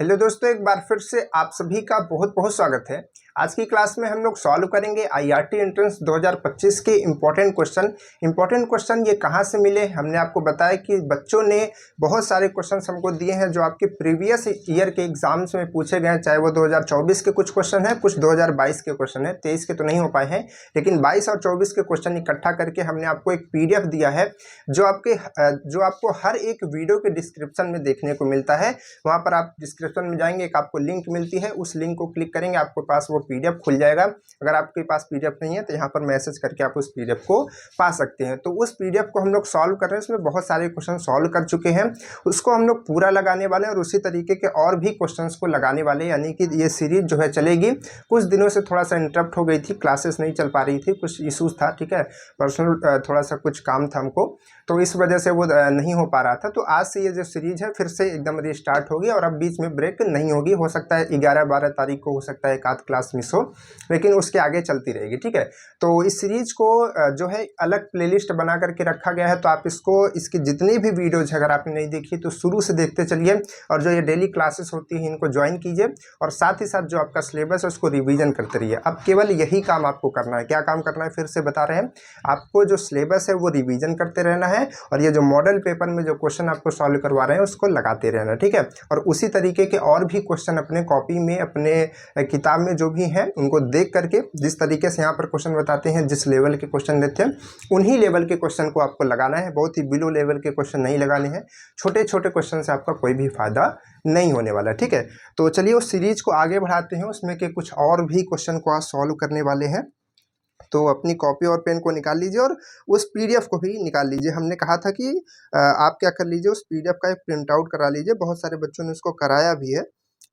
Hello दोस्तों, एक बार फिर से आप सभी का बहुत बहुत स्वागत है। आज की क्लास में हम लोग सॉल्व करेंगे आईआरटी एंट्रेंस 2025 के इम्पोर्टेंट क्वेश्चन ये कहाँ से मिले। हमने आपको बताया कि बच्चों ने बहुत सारे क्वेश्चंस हमको दिए हैं जो आपके प्रीवियस ईयर के एग्जाम्स में पूछे गए हैं, चाहे वो 2024 के कुछ क्वेश्चन है, कुछ 2022 के क्वेश्चन है, 23 के तो नहीं हो पाए हैं, लेकिन 22 और 24 के क्वेश्चन इकट्ठा करके हमने आपको एक PDF दिया है जो आपको हर एक वीडियो के डिस्क्रिप्शन में देखने को मिलता है। वहाँ पर आप डिस्क्रिप्शन में जाएंगे, एक आपको लिंक मिलती है, उस लिंक को क्लिक करेंगे, आपके पास वो PDF खुल जाएगा। अगर आपके पास PDF नहीं है तो यहाँ पर मैसेज करके आप उस PDF को पा सकते हैं। तो उस PDF को हम लोग सॉल्व कर रहे हैं, इसमें बहुत सारे क्वेश्चन सॉल्व कर चुके हैं, उसको हम लोग पूरा लगाने वाले हैं और उसी तरीके के और भी क्वेश्चन को लगाने वाले हैं। यानी कि ये सीरीज जो है चलेगी। कुछ दिनों से थोड़ा सा इंटरप्ट हो गई थी, क्लासेस नहीं चल पा रही थी, कुछ इशूज़ था, ठीक है, पर्सनल थोड़ा सा कुछ काम था हमको, तो इस वजह से वो नहीं हो पा रहा था। तो आज से ये जो सीरीज है फिर से एकदम रिस्टार्ट होगी और अब बीच में ब्रेक नहीं होगी। हो सकता है 11-12 तारीख को हो सकता है एक आध क्लास मिस हो, लेकिन उसके आगे चलती रहेगी, ठीक है। तो इस सीरीज को जो है अलग प्लेलिस्ट बना करके रखा गया है, तो आप इसकी जितनी भी वीडियोज है अगर आपने नहीं देखी तो शुरू से देखते चलिए, और जो ये डेली क्लासेस होती है इनको ज्वाइन कीजिए, और साथ ही साथ जो आपका सिलेबस है उसको रिवीजन करते रहिए। अब केवल यही काम आपको करना है। क्या काम करना है फिर से बता रहे हैं, आपको जो सिलेबस है वो रिवीजन करते रहना है, और ये जो मॉडल पेपर में जो क्वेश्चन आपको सॉल्व करवा रहे हैं उसको लगाते रहना, ठीक है। और उसी तरीके के और भी क्वेश्चन अपने कॉपी में, अपने किताब में जो भी हैं उनको देख करके, जिस तरीके से यहाँ पर क्वेश्चन बताते हैं, जिस लेवल के क्वेश्चन लेते हैं उन्हीं लेवल के क्वेश्चन को आपको लगाना है। बहुत ही बिलो लेवल के क्वेश्चन नहीं लगाने हैं। छोटे छोटे क्वेश्चन से आपका कोई भी फायदा नहीं होने वाला, ठीक है। तो चलिए उस सीरीज को आगे बढ़ाते हैं, उसमें के कुछ और भी क्वेश्चन को आज सॉल्व करने वाले हैं। तो अपनी कॉपी और पेन को निकाल लीजिए और उस PDF को भी निकाल लीजिए। हमने कहा था कि आप क्या कर लीजिए, उस PDF का एक प्रिंट आउट करा लीजिए। बहुत सारे बच्चों ने उसको कराया भी है,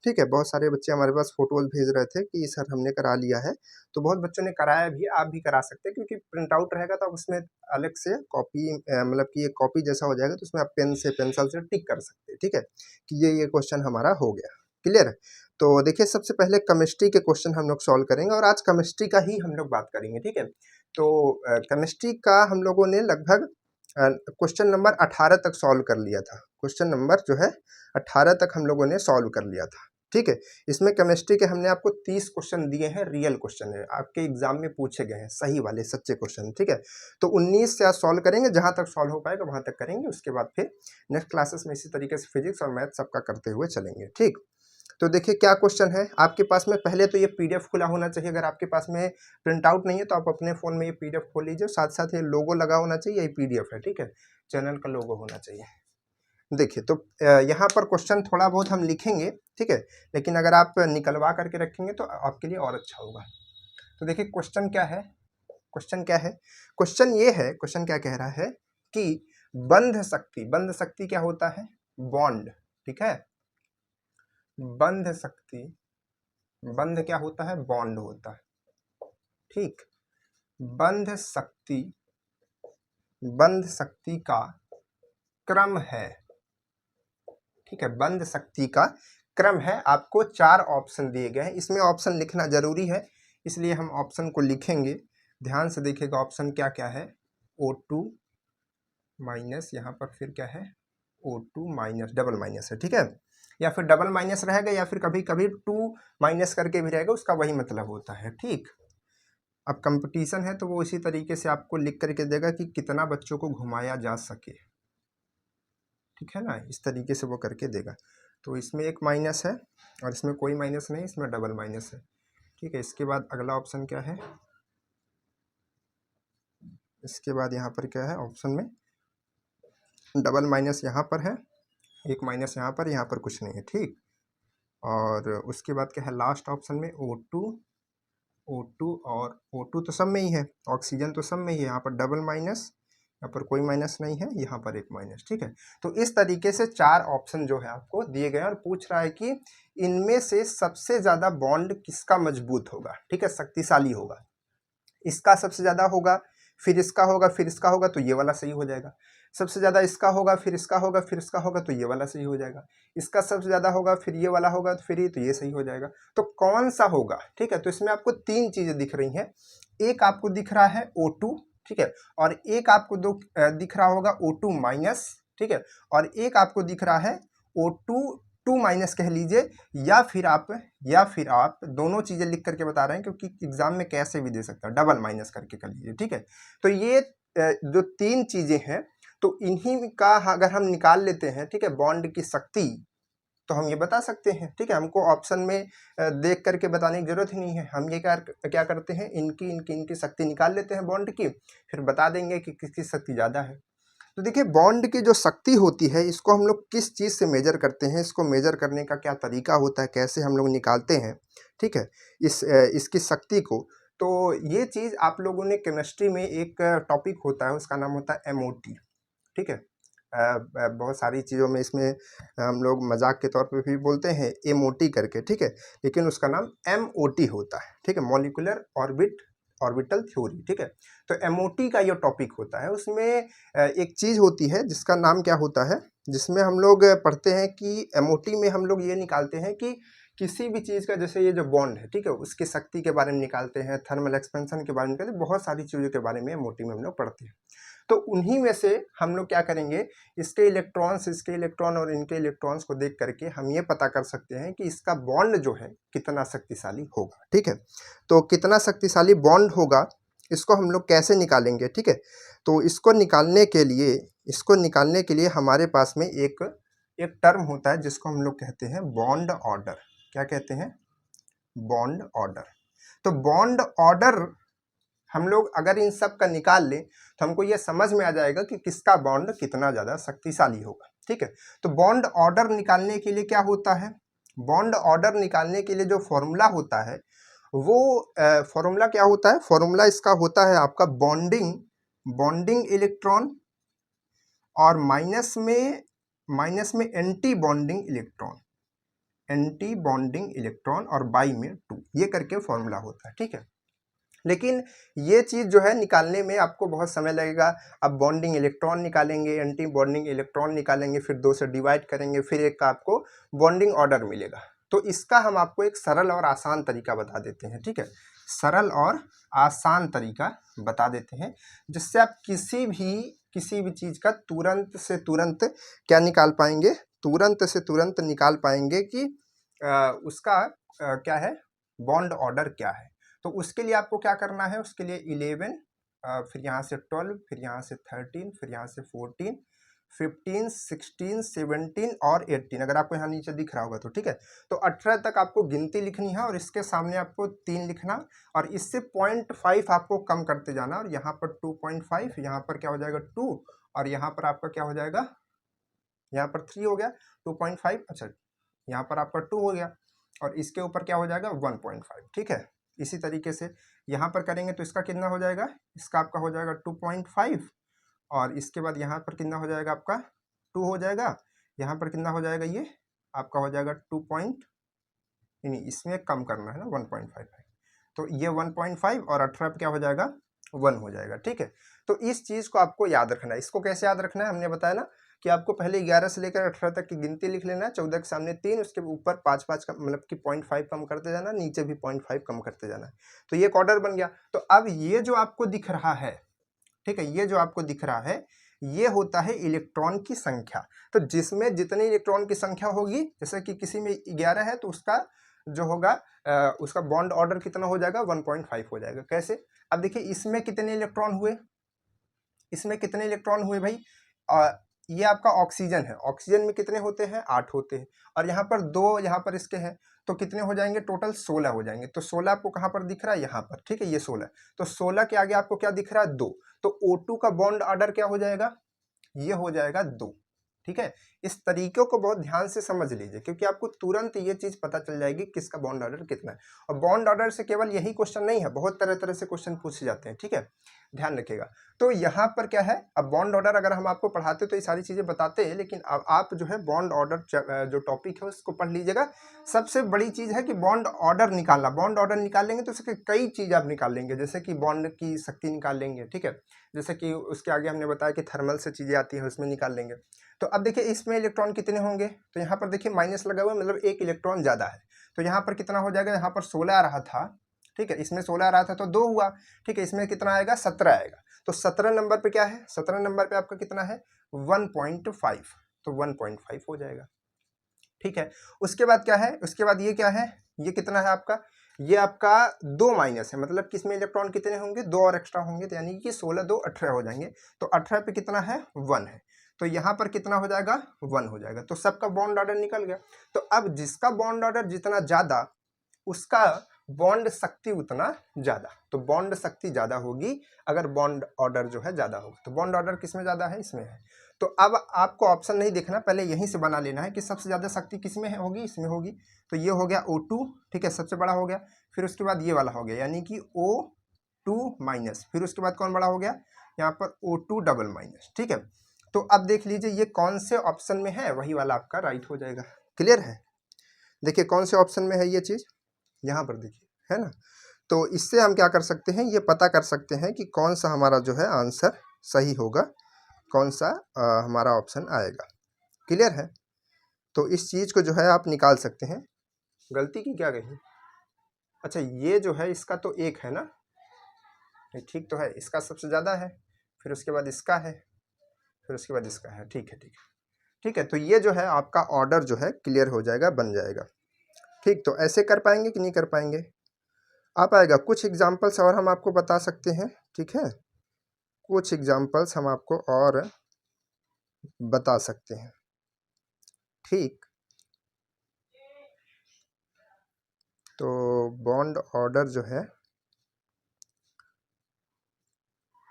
ठीक है। बहुत सारे बच्चे हमारे पास फोटोज भेज रहे थे कि सर हमने करा लिया है, तो बहुत बच्चों ने कराया भी है। आप भी करा सकते हैं, क्योंकि प्रिंट आउट रहेगा तो उसमें अलग से कॉपी, मतलब कि एक कॉपी जैसा हो जाएगा, तो उसमें आप पेन से, पेंसिल से टिक कर सकते हैं, ठीक है, कि ये क्वेश्चन हमारा हो गया। क्लियर है। तो देखिए, सबसे पहले केमिस्ट्री के क्वेश्चन हम लोग सॉल्व करेंगे, और आज केमिस्ट्री का ही हम लोग बात करेंगे, ठीक है। तो केमिस्ट्री का हम लोगों ने लगभग क्वेश्चन नंबर 18 तक सॉल्व कर लिया था। क्वेश्चन नंबर जो है 18 तक हम लोगों ने सॉल्व कर लिया था, ठीक है। इसमें केमिस्ट्री के हमने आपको 30 क्वेश्चन दिए हैं, रियल क्वेश्चन है, आपके एग्जाम में पूछे गए हैं, सही वाले सच्चे क्वेश्चन, ठीक है। तो 19 से आज सॉल्व करेंगे, जहां तक सॉल्व हो पाएगा वहां तक करेंगे। उसके बाद फिर नेक्स्ट क्लासेस में इसी तरीके से फिजिक्स और मैथ सबका करते हुए चलेंगे, ठीक। तो देखिए क्या क्वेश्चन है आपके पास में। पहले तो ये PDF खुला होना चाहिए। अगर आपके पास में प्रिंट आउट नहीं है तो आप अपने फ़ोन में ये PDF खोल लीजिए, साथ साथ ये लोगो लगा होना चाहिए, ये PDF है, ठीक है, चैनल का लोगो होना चाहिए। देखिए, तो यहाँ पर क्वेश्चन थोड़ा बहुत हम लिखेंगे, ठीक है, लेकिन अगर आप निकलवा करके रखेंगे तो आपके लिए और अच्छा होगा। तो देखिए क्वेश्चन क्या है, क्वेश्चन क्या है, क्वेश्चन ये है, क्वेश्चन क्या कह रहा है कि बंध शक्ति क्या होता है, बॉन्ड, ठीक है। बंध शक्ति, बंध क्या होता है, बॉन्ड होता है, ठीक। बंध शक्ति का क्रम है, ठीक है, बंध शक्ति का क्रम है। आपको 4 ऑप्शन दिए गए हैं, इसमें ऑप्शन लिखना जरूरी है, इसलिए हम ऑप्शन को लिखेंगे। ध्यान से देखिएगा ऑप्शन क्या क्या है। O2 माइनस, यहाँ पर फिर क्या है, O2 माइनस, डबल माइनस है, ठीक है, या फिर डबल माइनस रहेगा, या फिर कभी कभी 2 माइनस करके भी रहेगा, उसका वही मतलब होता है, ठीक। अब कंपटीशन है तो वो इसी तरीके से आपको लिख करके देगा कि कितना बच्चों को घुमाया जा सके, ठीक है ना, इस तरीके से वो करके देगा। तो इसमें एक माइनस है और इसमें कोई माइनस नहीं, इसमें डबल माइनस है, ठीक है। इसके बाद अगला ऑप्शन क्या है, इसके बाद यहाँ पर क्या है, ऑप्शन में डबल माइनस यहाँ पर है, एक माइनस यहाँ पर कुछ नहीं है, ठीक। और उसके बाद क्या है लास्ट ऑप्शन में, O2 और O2 तो सब में ही है, ऑक्सीजन तो सब में ही है, यहाँ पर डबल माइनस, यहाँ पर कोई माइनस नहीं है, यहाँ पर एक माइनस, ठीक है। तो इस तरीके से 4 ऑप्शन जो है आपको दिए गए हैं, और पूछ रहा है कि इनमें से सबसे ज़्यादा बॉन्ड किसका मजबूत होगा, ठीक है, शक्तिशाली होगा। इसका सबसे ज़्यादा होगा, फिर इसका होगा, फिर इसका होगा, तो ये वाला सही हो जाएगा। सबसे ज़्यादा इसका होगा, फिर इसका होगा, फिर इसका होगा, तो ये वाला सही हो जाएगा। इसका सबसे ज़्यादा होगा, फिर ये वाला होगा, तो फिर ये, तो ये सही हो जाएगा। तो कौन सा होगा, ठीक है। तो इसमें आपको 3 चीज़ें दिख रही हैं। एक आपको दिख रहा है O2, ठीक है, और एक आपको दिख रहा होगा O2 माइनस, ठीक है, और एक आपको दिख रहा है O2 टू माइनस कह लीजिए, या फिर आप दोनों चीज़ें लिख करके बता रहे हैं, क्योंकि एग्जाम में कैसे भी दे सकता है, डबल माइनस करके कर लीजिए, ठीक है। तो ये जो तीन चीज़ें हैं, तो इन्हीं का अगर हम निकाल लेते हैं, ठीक है, बॉन्ड की शक्ति, तो हम ये बता सकते हैं, ठीक है। हमको ऑप्शन में देख करके बताने की जरूरत ही नहीं है, हम ये क्या करते हैं, इनकी शक्ति निकाल लेते हैं बॉन्ड की, फिर बता देंगे कि किसकी शक्ति ज़्यादा है। तो देखिए, बॉन्ड की जो शक्ति होती है, इसको हम लोग किस चीज़ से मेजर करते हैं, इसको मेजर करने का क्या तरीका होता है, कैसे हम लोग निकालते हैं, ठीक है, इसकी शक्ति को। तो ये चीज़ आप लोगों ने केमिस्ट्री में एक टॉपिक होता है, उसका नाम होता है MOT, ठीक है। बहुत सारी चीज़ों में इसमें हम लोग मजाक के तौर पे भी बोलते हैं MOT करके, ठीक है, लेकिन उसका नाम MOT होता है, ठीक है, मॉलिक्यूलर ऑर्बिटल थ्योरी, ठीक है। तो MOT का ये टॉपिक होता है, उसमें एक चीज़ होती है जिसका नाम क्या होता है, जिसमें हम लोग पढ़ते हैं कि MOT में हम लोग ये निकालते हैं कि किसी भी चीज़ का, जैसे ये जो बॉन्ड है, ठीक है, उसकी शक्ति के बारे में निकालते हैं, थर्मल एक्सपेंशन के बारे में निकालते हैं, बहुत सारी चीज़ों के बारे में MOT में हम लोग पढ़ते हैं। तो उन्हीं में से हम लोग क्या करेंगे, इसके इलेक्ट्रॉन और इनके इलेक्ट्रॉन्स को देख करके हम ये पता कर सकते हैं कि इसका बॉन्ड जो है कितना शक्तिशाली होगा, ठीक है। तो कितना शक्तिशाली बॉन्ड होगा, इसको हम लोग कैसे निकालेंगे, ठीक है। तो इसको निकालने के लिए हमारे पास में एक टर्म होता है जिसको हम लोग कहते हैं बॉन्ड ऑर्डर। क्या कहते हैं? Bond order. तो बॉन्ड ऑर्डर हम लोग अगर इन सब का निकाल लें तो हमको ये समझ में आ जाएगा कि किसका बॉन्ड कितना ज़्यादा शक्तिशाली होगा, ठीक है। तो बॉन्ड ऑर्डर निकालने के लिए क्या होता है, बॉन्ड ऑर्डर निकालने के लिए जो फॉर्मूला होता है, वो फॉर्मूला क्या होता है, फॉर्मूला इसका होता है आपका बॉन्डिंग इलेक्ट्रॉन और माइनस में एंटी बॉन्डिंग इलेक्ट्रॉन और बाई में 2, ये करके फॉर्मूला होता है, ठीक है। लेकिन ये चीज़ जो है निकालने में आपको बहुत समय लगेगा। अब बॉन्डिंग इलेक्ट्रॉन निकालेंगे, एंटी बॉन्डिंग इलेक्ट्रॉन निकालेंगे, फिर 2 से डिवाइड करेंगे, फिर एक का आपको बॉन्डिंग ऑर्डर मिलेगा। तो इसका हम आपको एक सरल और आसान तरीका बता देते हैं, ठीक है, सरल और आसान तरीका बता देते हैं, जिससे आप किसी भी चीज़ का तुरंत से तुरंत क्या निकाल पाएंगे, तुरंत से तुरंत निकाल पाएंगे कि उसका क्या है, बॉन्ड ऑर्डर क्या है। तो उसके लिए आपको क्या करना है, उसके लिए 11, फिर यहाँ से 12, फिर यहाँ से 13, फिर यहाँ से 14, 15, 16, 17 और 18, अगर आपको यहाँ नीचे दिख रहा होगा तो, ठीक है। तो 18 तक आपको गिनती लिखनी है और इसके सामने आपको 3 लिखना, और इससे 0.5 आपको कम करते जाना, और यहाँ पर 2.5, यहाँ पर क्या हो जाएगा 2, और यहाँ पर आपका क्या हो जाएगा, यहाँ पर 3 हो गया, 2.5, अच्छा यहाँ पर आपका 2 हो गया, और इसके ऊपर क्या हो जाएगा 1.5, ठीक है। इसी तरीके से यहाँ पर करेंगे तो इसका कितना हो जाएगा, इसका आपका हो जाएगा 2.5, और इसके बाद यहाँ पर कितना हो जाएगा आपका 2 हो जाएगा, यहाँ पर कितना हो जाएगा, ये आपका हो जाएगा 2 पॉइंट, नहीं इसमें कम करना है ना 1.5, तो ये 1.5 और 18 क्या हो जाएगा 1 हो जाएगा, ठीक है। तो इस चीज़ को आपको याद रखना है। इसको कैसे याद रखना है, हमने बताया ना कि आपको पहले 11 से लेकर 18 तक की गिनती लिख लेना है, 14 के सामने 3, उसके ऊपर 5 का मतलब कि 0.5 कम करते जाना, नीचे भी 0.5 कम करते जाना है। तो ये एक ऑर्डर बन गया। तो अब ये जो आपको दिख रहा है, ठीक है, ये जो आपको दिख रहा है, ये होता है इलेक्ट्रॉन की संख्या। तो जिसमें जितनी इलेक्ट्रॉन की संख्या होगी, जैसे कि किसी में 11 है तो उसका जो होगा उसका बॉन्ड ऑर्डर कितना हो जाएगा 1.5 हो जाएगा। कैसे, अब देखिए इसमें कितने इलेक्ट्रॉन हुए, इसमें कितने इलेक्ट्रॉन हुए भाई, ये आपका ऑक्सीजन है, ऑक्सीजन में कितने होते हैं 8 होते हैं, और यहाँ पर 2 यहाँ पर इसके हैं, तो कितने हो जाएंगे टोटल 16 हो जाएंगे। तो 16 आपको कहाँ पर दिख रहा है, यहाँ पर, ठीक है, ये 16, तो 16 के आगे आपको क्या दिख रहा है 2, तो O2 का बॉन्ड ऑर्डर क्या हो जाएगा, ये हो जाएगा 2, ठीक है। इस तरीकों को बहुत ध्यान से समझ लीजिए, क्योंकि आपको तुरंत ये चीज पता चल जाएगी किसका बॉन्ड ऑर्डर कितना है। और बॉन्ड ऑर्डर से केवल यही क्वेश्चन नहीं है, बहुत तरह तरह से क्वेश्चन पूछे जाते हैं, ठीक है, ध्यान रखिएगा। तो यहाँ पर क्या है, अब बॉन्ड ऑर्डर अगर हम आपको पढ़ाते तो ये सारी चीजें बताते हैं, लेकिन अब आप जो है बॉन्ड ऑर्डर जो टॉपिक है उसको पढ़ लीजिएगा। सबसे बड़ी चीज है कि बॉन्ड ऑर्डर निकालना, बॉन्ड ऑर्डर निकाल लेंगे तो उसके कई चीज आप निकाल लेंगे, जैसे कि बॉन्ड की शक्ति निकाल लेंगे, ठीक है, जैसे कि उसके आगे हमने बताया कि थर्मल से चीजें आती है उसमें निकाल लेंगे। तो अब देखिए इसमें इलेक्ट्रॉन कितने होंगे, तो यहाँ पर देखिए माइनस लगा हुआ है, मतलब एक इलेक्ट्रॉन ज्यादा है, तो यहाँ पर कितना हो जाएगा, यहाँ पर 16 आ रहा था, ठीक है, इसमें 16 आ रहा था तो 2 हुआ, ठीक है, इसमें कितना आएगा 17 आएगा। तो 17 नंबर पे क्या है, 17 नंबर पे आपका कितना है 1.5, तो 1.5 हो जाएगा, ठीक है। उसके बाद क्या है, उसके बाद ये क्या है, ये कितना है आपका, ये आपका 2 माइनस है, मतलब किसमें इलेक्ट्रॉन कितने होंगे, 2 और एक्स्ट्रा होंगे, तो यानी कि 16 2 18 हो जाएंगे। तो 18 पे कितना है, 1 है, तो यहाँ पर कितना हो जाएगा, 1 हो जाएगा। तो सबका बॉन्ड ऑर्डर निकल गया। तो अब जिसका बॉन्ड ऑर्डर जितना ज़्यादा उसका बॉन्ड शक्ति उतना ज़्यादा, तो बॉन्ड शक्ति ज़्यादा होगी अगर बॉन्ड ऑर्डर जो है ज़्यादा होगा। तो बॉन्ड ऑर्डर किसमें ज़्यादा है, इसमें है। तो अब आपको ऑप्शन नहीं देखना, पहले यहीं से बना लेना है कि सबसे ज़्यादा शक्ति किसमें होगी, इसमें होगी। तो ये हो गया O2, ठीक है, सबसे बड़ा हो गया। फिर उसके बाद ये वाला हो गया, यानी कि O2 माइनस। फिर उसके बाद कौन बड़ा हो गया, यहाँ पर O2 डबल माइनस, ठीक है। तो अब देख लीजिए ये कौन से ऑप्शन में है, वही वाला आपका राइट हो जाएगा। क्लियर है, देखिए कौन से ऑप्शन में है ये चीज़, यहाँ पर देखिए, है ना। तो इससे हम क्या कर सकते हैं, ये पता कर सकते हैं कि कौन सा हमारा जो है आंसर सही होगा, कौन सा हमारा ऑप्शन आएगा। क्लियर है, तो इस चीज़ को जो है आप निकाल सकते हैं। गलती की क्या गई, अच्छा ये जो है इसका तो 1 है ना, ठीक तो है, इसका सबसे ज़्यादा है, फिर उसके बाद इसका है, फिर उसके बाद इसका है, ठीक है ठीक है ठीक है। तो ये जो है आपका ऑर्डर जो है क्लियर हो जाएगा, बन जाएगा। ठीक, तो ऐसे कर पाएंगे कि नहीं कर पाएंगे, आ पाएगा। कुछ एग्जाम्पल्स और हम आपको बता सकते हैं, ठीक है, कुछ एग्जाम्पल्स हम आपको और बता सकते हैं। ठीक, तो बॉन्ड ऑर्डर जो है,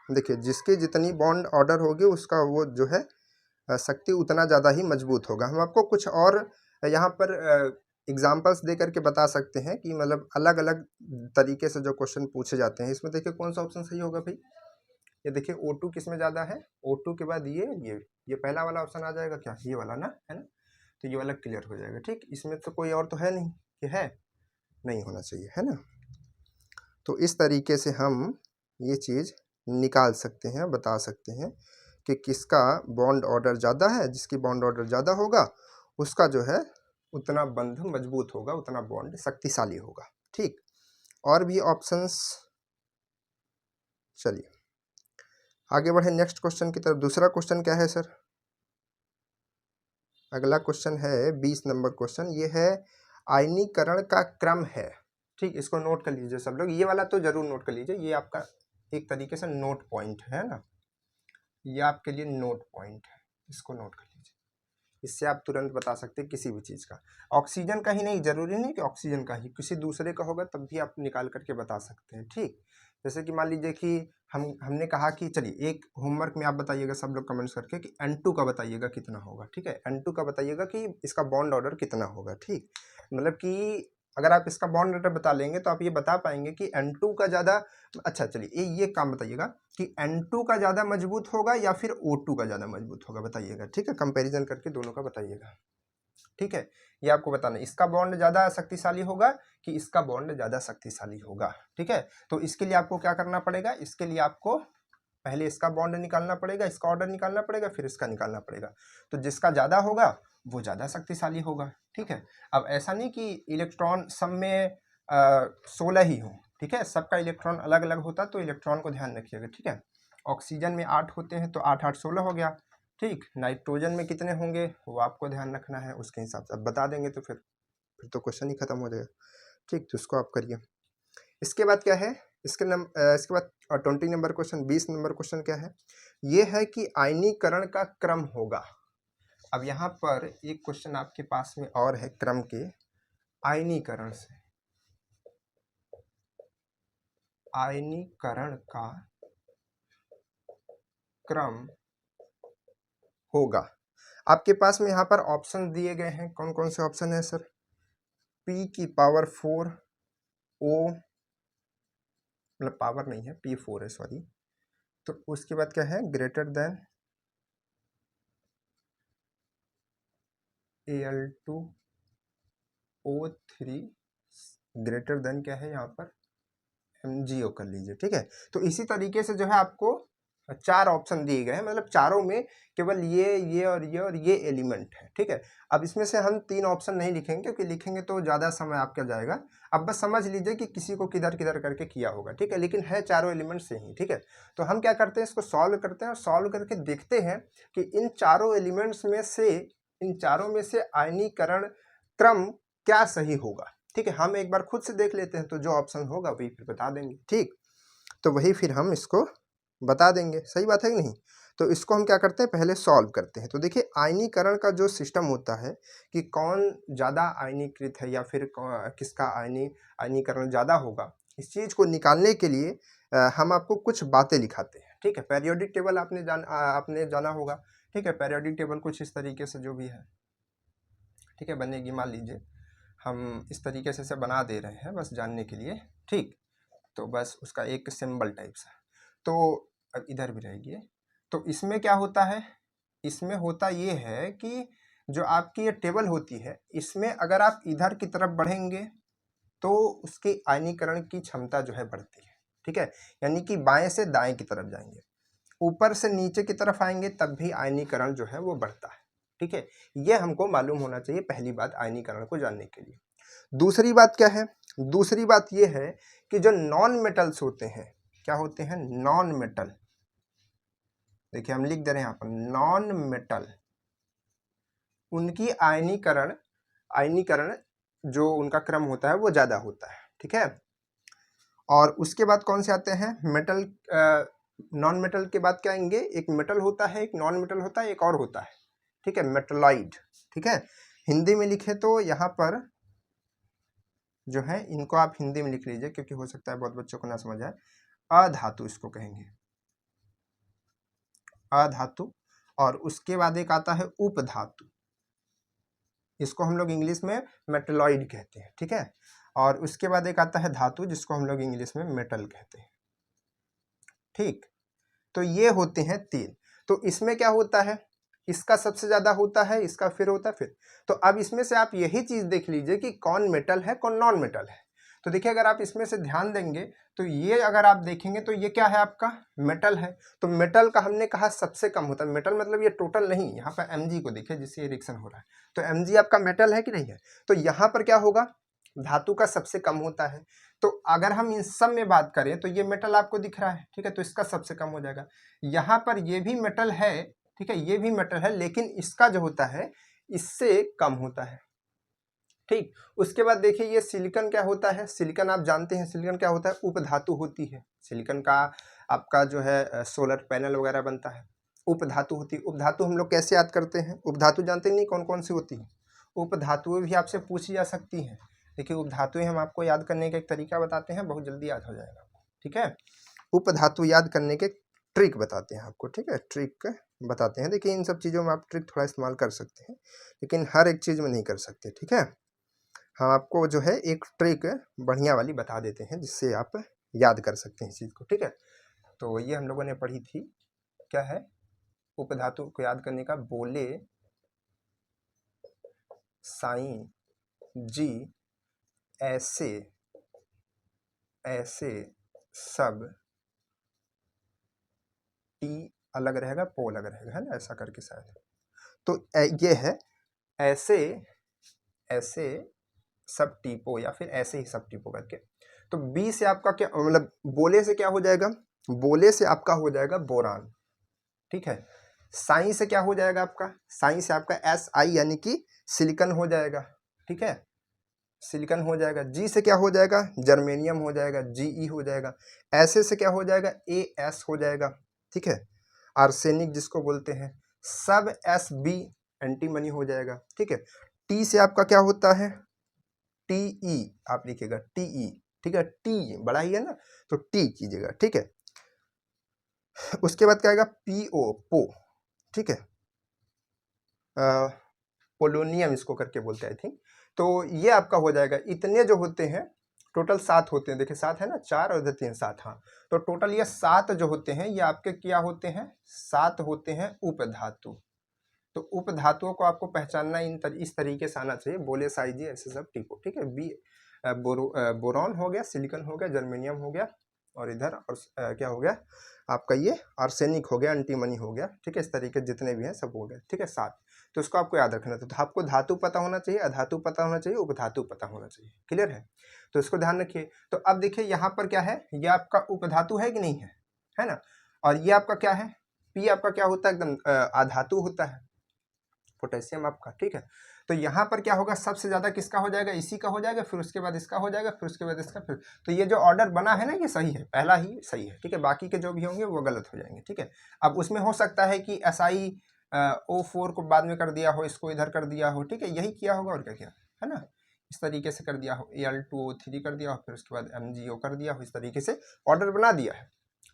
देखिए जिसकी जितनी बॉन्ड ऑर्डर होगी उसका वो जो है शक्ति उतना ज़्यादा ही मजबूत होगा। हम आपको कुछ और यहाँ पर एग्जाम्पल्स दे करके बता सकते हैं कि मतलब अलग अलग तरीके से जो क्वेश्चन पूछे जाते हैं। इसमें देखिए कौन सा ऑप्शन सही होगा भाई, ये देखिए O2 किस में ज़्यादा है, O2 के बाद ये पहला वाला ऑप्शन आ जाएगा, क्या ये वाला ना, है ना। तो ये वाला क्लियर हो जाएगा। ठीक, इसमें तो कोई और तो है नहीं, ये है नहीं होना चाहिए, है ना। तो इस तरीके से हम ये चीज़ निकाल सकते हैं, बता सकते हैं कि किसका बॉन्ड ऑर्डर ज़्यादा है। जिसकी बॉन्ड ऑर्डर ज़्यादा होगा उसका जो है उतना बंध मजबूत होगा, उतना बॉन्ड शक्तिशाली होगा। ठीक, और भी ऑप्शंस, चलिए आगे बढ़े नेक्स्ट क्वेश्चन की तरफ। दूसरा क्वेश्चन क्या है सर, अगला क्वेश्चन है 20 नंबर क्वेश्चन, ये है आयनीकरण का क्रम है। ठीक, इसको नोट कर लीजिए सब लोग, ये वाला तो जरूर नोट कर लीजिए, ये आपका एक तरीके से नोट पॉइंट है ना, ये आपके लिए नोट पॉइंट है, इसको नोट कर लीजिए। इससे आप तुरंत बता सकते हैं किसी भी चीज़ का। ऑक्सीजन का ही नहीं, जरूरी नहीं कि ऑक्सीजन का ही, किसी दूसरे का होगा तब भी आप निकाल करके बता सकते हैं। ठीक, जैसे कि मान लीजिए कि हमने कहा कि चलिए एक होमवर्क में आप बताइएगा सब लोग कमेंट्स करके कि N2 का बताइएगा कितना होगा। ठीक है, N2 का बताइएगा कि इसका बॉन्ड ऑर्डर कितना होगा। ठीक, मतलब कि अगर आप इसका बॉन्ड ऑर्डर बता लेंगे तो आप ये बता पाएंगे कि N2 का ज़्यादा, अच्छा चलिए ये काम बताइएगा कि N2 का ज़्यादा मजबूत होगा या फिर O2 का ज़्यादा मजबूत होगा, बताइएगा। ठीक है, कंपैरिजन करके दोनों का बताइएगा। ठीक है, ये आपको बताना है, इसका बॉन्ड ज़्यादा शक्तिशाली होगा कि इसका बॉन्ड ज़्यादा शक्तिशाली होगा। ठीक है, तो इसके लिए आपको क्या करना पड़ेगा, इसके लिए आपको पहले इसका बॉन्ड निकालना पड़ेगा, इसका ऑर्डर निकालना पड़ेगा, फिर इसका निकालना पड़ेगा। तो जिसका ज़्यादा होगा वो ज़्यादा शक्तिशाली होगा। ठीक है, अब ऐसा नहीं कि इलेक्ट्रॉन सब में 16 ही हो। ठीक है, सबका इलेक्ट्रॉन अलग अलग होता, तो इलेक्ट्रॉन को ध्यान रखिएगा। ठीक है, ऑक्सीजन में 8 होते हैं तो 8 8 16 हो गया। ठीक, नाइट्रोजन में कितने होंगे वो आपको ध्यान रखना है, उसके हिसाब से अब बता देंगे तो फिर तो क्वेश्चन ही खत्म हो जाएगा। ठीक, तो इसको आप करिए। इसके बाद क्या है, इसके बाद 20 नंबर क्वेश्चन, 20 नंबर क्वेश्चन क्या है, ये है कि आयनीकरण का क्रम होगा। अब यहाँ पर एक क्वेश्चन आपके पास में और है क्रम के, आयनीकरण से, आयनीकरण का क्रम होगा। आपके पास में यहाँ पर ऑप्शन दिए गए हैं, कौन कौन से ऑप्शन है सर, P⁴ O, मतलब पावर नहीं है, P4 है सॉरी। तो उसके बाद क्या है, greater than Al2O3, greater than क्या है यहाँ पर MgO कर लीजिए। ठीक है, तो इसी तरीके से जो है आपको 4 ऑप्शन दिए गए हैं, मतलब चारों में केवल ये और ये एलिमेंट है। ठीक है, अब इसमें से हम 3 ऑप्शन नहीं लिखेंगे क्योंकि लिखेंगे तो ज़्यादा समय आपका जाएगा। अब बस समझ लीजिए कि किसी को किधर किधर करके किया होगा। ठीक है, लेकिन है चारों एलिमेंट से ही। ठीक है, तो हम क्या करते हैं, इसको सॉल्व करते हैं और सॉल्व करके देखते हैं कि इन चारों एलिमेंट्स में से इन चारों में से आयनीकरण क्रम क्या सही होगा। ठीक है, हम एक बार खुद से देख लेते हैं, तो जो ऑप्शन होगा वही फिर बता देंगे। ठीक, तो वही फिर हम इसको बता देंगे, सही बात है कि नहीं। तो इसको हम क्या करते हैं, पहले सॉल्व करते हैं। तो देखिए आयनीकरण का जो सिस्टम होता है कि कौन ज़्यादा आयनीकृत है या फिर किसका आयनीकरण ज़्यादा होगा, इस चीज़ को निकालने के लिए हम आपको कुछ बातें लिखाते हैं। ठीक है, पेरियोडिक टेबल आपने जाना होगा। ठीक है, पेरियोडिक टेबल कुछ इस तरीके से जो भी है, ठीक है, बनेगी। मान लीजिए हम इस तरीके से बना दे रहे हैं बस जानने के लिए। ठीक, तो बस उसका एक सिंबल टाइप सा, तो अब इधर भी रहेगी। तो इसमें क्या होता है, इसमें होता ये है कि जो आपकी ये टेबल होती है, इसमें अगर आप इधर की तरफ बढ़ेंगे तो उसकी आयनीकरण की क्षमता जो है बढ़ती है। ठीक है, यानी कि बाएं से दाएं की तरफ जाएंगे, ऊपर से नीचे की तरफ आएंगे तब भी आयनीकरण जो है वो बढ़ता है। ठीक है, ये हमको मालूम होना चाहिए, पहली बात आयनीकरण को जानने के लिए। दूसरी बात क्या है, दूसरी बात ये है कि जो नॉन मेटल्स होते हैं, क्या होते हैं, नॉन मेटल। देखिए हम लिख दे रहे हैं यहाँ पर नॉन मेटल, उनकी आयनीकरण जो उनका क्रम होता है वो ज़्यादा होता है। ठीक है, और उसके बाद कौन से आते हैं, मेटल। नॉन मेटल के बाद क्या आएंगे, एक मेटल होता है, एक नॉन मेटल होता है, एक और होता है। ठीक है, मेटलॉइड। ठीक है, हिंदी में लिखे तो यहाँ पर जो है इनको आप हिंदी में लिख लीजिए, क्योंकि हो सकता है बहुत बच्चों को ना समझ आए। अधातु इसको कहेंगे, अधातु। और उसके बाद एक आता है उपधातु, इसको हम लोग इंग्लिश में मेटलॉइड कहते हैं। ठीक है, और उसके बाद एक आता है धातु, जिसको हम लोग इंग्लिश में मेटल कहते हैं। ठीक, तो ये होते हैं तीन। तो इसमें क्या होता है, इसका सबसे ज्यादा होता है, इसका फिर होता है फिर। तो अब इसमें से आप यही चीज देख लीजिए कि कौन मेटल है कौन नॉन मेटल है। तो देखिए अगर आप इसमें से ध्यान देंगे तो ये अगर आप देखेंगे तो ये क्या है, आपका मेटल है। तो मेटल का हमने कहा सबसे कम होता है, मेटल मतलब ये टोटल नहीं, यहाँ पर Mg को देखिए जिससे रिएक्शन हो रहा है, तो Mg आपका मेटल है कि नहीं है। तो यहाँ पर क्या होगा, धातु का सबसे कम होता है। तो अगर हम इन सब में बात करें तो ये मेटल आपको दिख रहा है, ठीक है, तो इसका सबसे कम हो जाएगा। यहाँ पर ये भी मेटल है, ठीक है, ये भी मेटल है, लेकिन इसका जो होता है इससे कम होता है। ठीक, उसके बाद देखिए ये सिलिकॉन क्या होता है, सिलिकॉन आप जानते हैं सिलिकॉन क्या होता है, उपधातु होती है। सिलिकॉन का आपका जो है सोलर पैनल वगैरह बनता है, उपधातु होती है। उपधातु हम लोग कैसे याद करते हैं, उपधातु जानते नहीं कौन कौन सी होती है, उपधातुएं भी आपसे पूछी जा सकती हैं। देखिए उपधातुएं हम आपको याद करने का एक तरीका बताते हैं, बहुत जल्दी याद हो जाएगा आपको। ठीक है, उपधातु याद करने के ट्रिक बताते हैं आपको। ठीक है, ट्रिक बताते हैं। देखिए इन सब चीज़ों में आप ट्रिक थोड़ा इस्तेमाल कर सकते हैं, लेकिन हर एक चीज़ में नहीं कर सकते। ठीक है, हम आपको जो है एक ट्रिक बढ़िया वाली बता देते हैं जिससे आप याद कर सकते हैं इस चीज़ को। ठीक है, तो ये हम लोगों ने पढ़ी थी, क्या है, उपधातु को याद करने का, बोले साई जी ऐसे ऐसे सब, टी अलग रहेगा पो अलग रहेगा, है ना, ऐसा करके शायद। तो ये है ऐसे ऐसे सब टीपो, या फिर ऐसे ही सब टीपो करके। तो बी से आपका क्या मतलब, बोले से क्या हो जाएगा, बोले से आपका हो जाएगा बोरान। ठीक है, साई से क्या हो जाएगा आपका, साई से आपका Si यानी कि सिलिकॉन हो जाएगा। ठीक है, सिलिकॉन हो जाएगा। जी से क्या हो जाएगा, जर्मेनियम हो जाएगा, Ge हो जाएगा। ऐसे से क्या हो जाएगा, As हो जाएगा। ठीक है, आर्सेनिक जिसको बोलते हैं, सब Sb एंटीमनी हो जाएगा। ठीक है, टी से आपका क्या होता है, Te आप लिखिएगा Te। ठीक है, टी बड़ा ही है ना, तो टी कीजिएगा। ठीक है, उसके बाद क्या आएगा, PO पो। ठीक है, पोलोनियम इसको करके बोलते हैं आई थिंक। तो ये आपका हो जाएगा। इतने जो होते हैं टोटल 7 होते हैं, देखिए 7 है ना, 4 और 3 7, हाँ, तो टोटल ये 7 जो होते हैं ये आपके क्या होते हैं, 7 होते हैं उपधातु। तो उपधातुओं को आपको पहचानना इस तरीके से आना चाहिए, बोले साई जी ऐसे सब टीपो। ठीक है, बोरॉन हो गया, सिलिकॉन हो गया, जर्मेनियम हो गया, और इधर और क्या हो गया आपका, ये आर्सेनिक हो गया, एंटीमनी हो गया। ठीक है, इस तरीके जितने भी हैं सब हो गए। ठीक है, 7। तो इसको आपको याद रखना था। तो आपको धातु पता होना चाहिए, अधातु पता होना चाहिए, उपधातु पता होना चाहिए। क्लियर है, तो इसको ध्यान रखिए। तो अब देखिए यहाँ पर क्या है, ये आपका उपधातु है कि नहीं है, है ना, और ये आपका क्या है, पी आपका क्या होता है, एकदम अधातु होता है। पोटेशियम आपका, ठीक है। तो यहाँ पर क्या होगा, सबसे ज़्यादा किसका हो जाएगा, इसी का हो जाएगा, फिर उसके बाद इसका हो जाएगा, फिर उसके बाद इसका, फिर तो ये जो ऑर्डर बना है ना ये सही है, पहला ही सही है, ठीक है। बाकी के जो भी होंगे वो गलत हो जाएंगे, ठीक है। अब उसमें हो सकता है कि SiO4 को बाद में कर दिया हो, इसको इधर कर दिया हो, ठीक है, यही किया होगा और क्या किया है ना, इस तरीके से कर दिया हो, Al2O3 कर दिया हो, फिर उसके बाद MgO कर दिया हो, इस तरीके से ऑर्डर बना दिया है।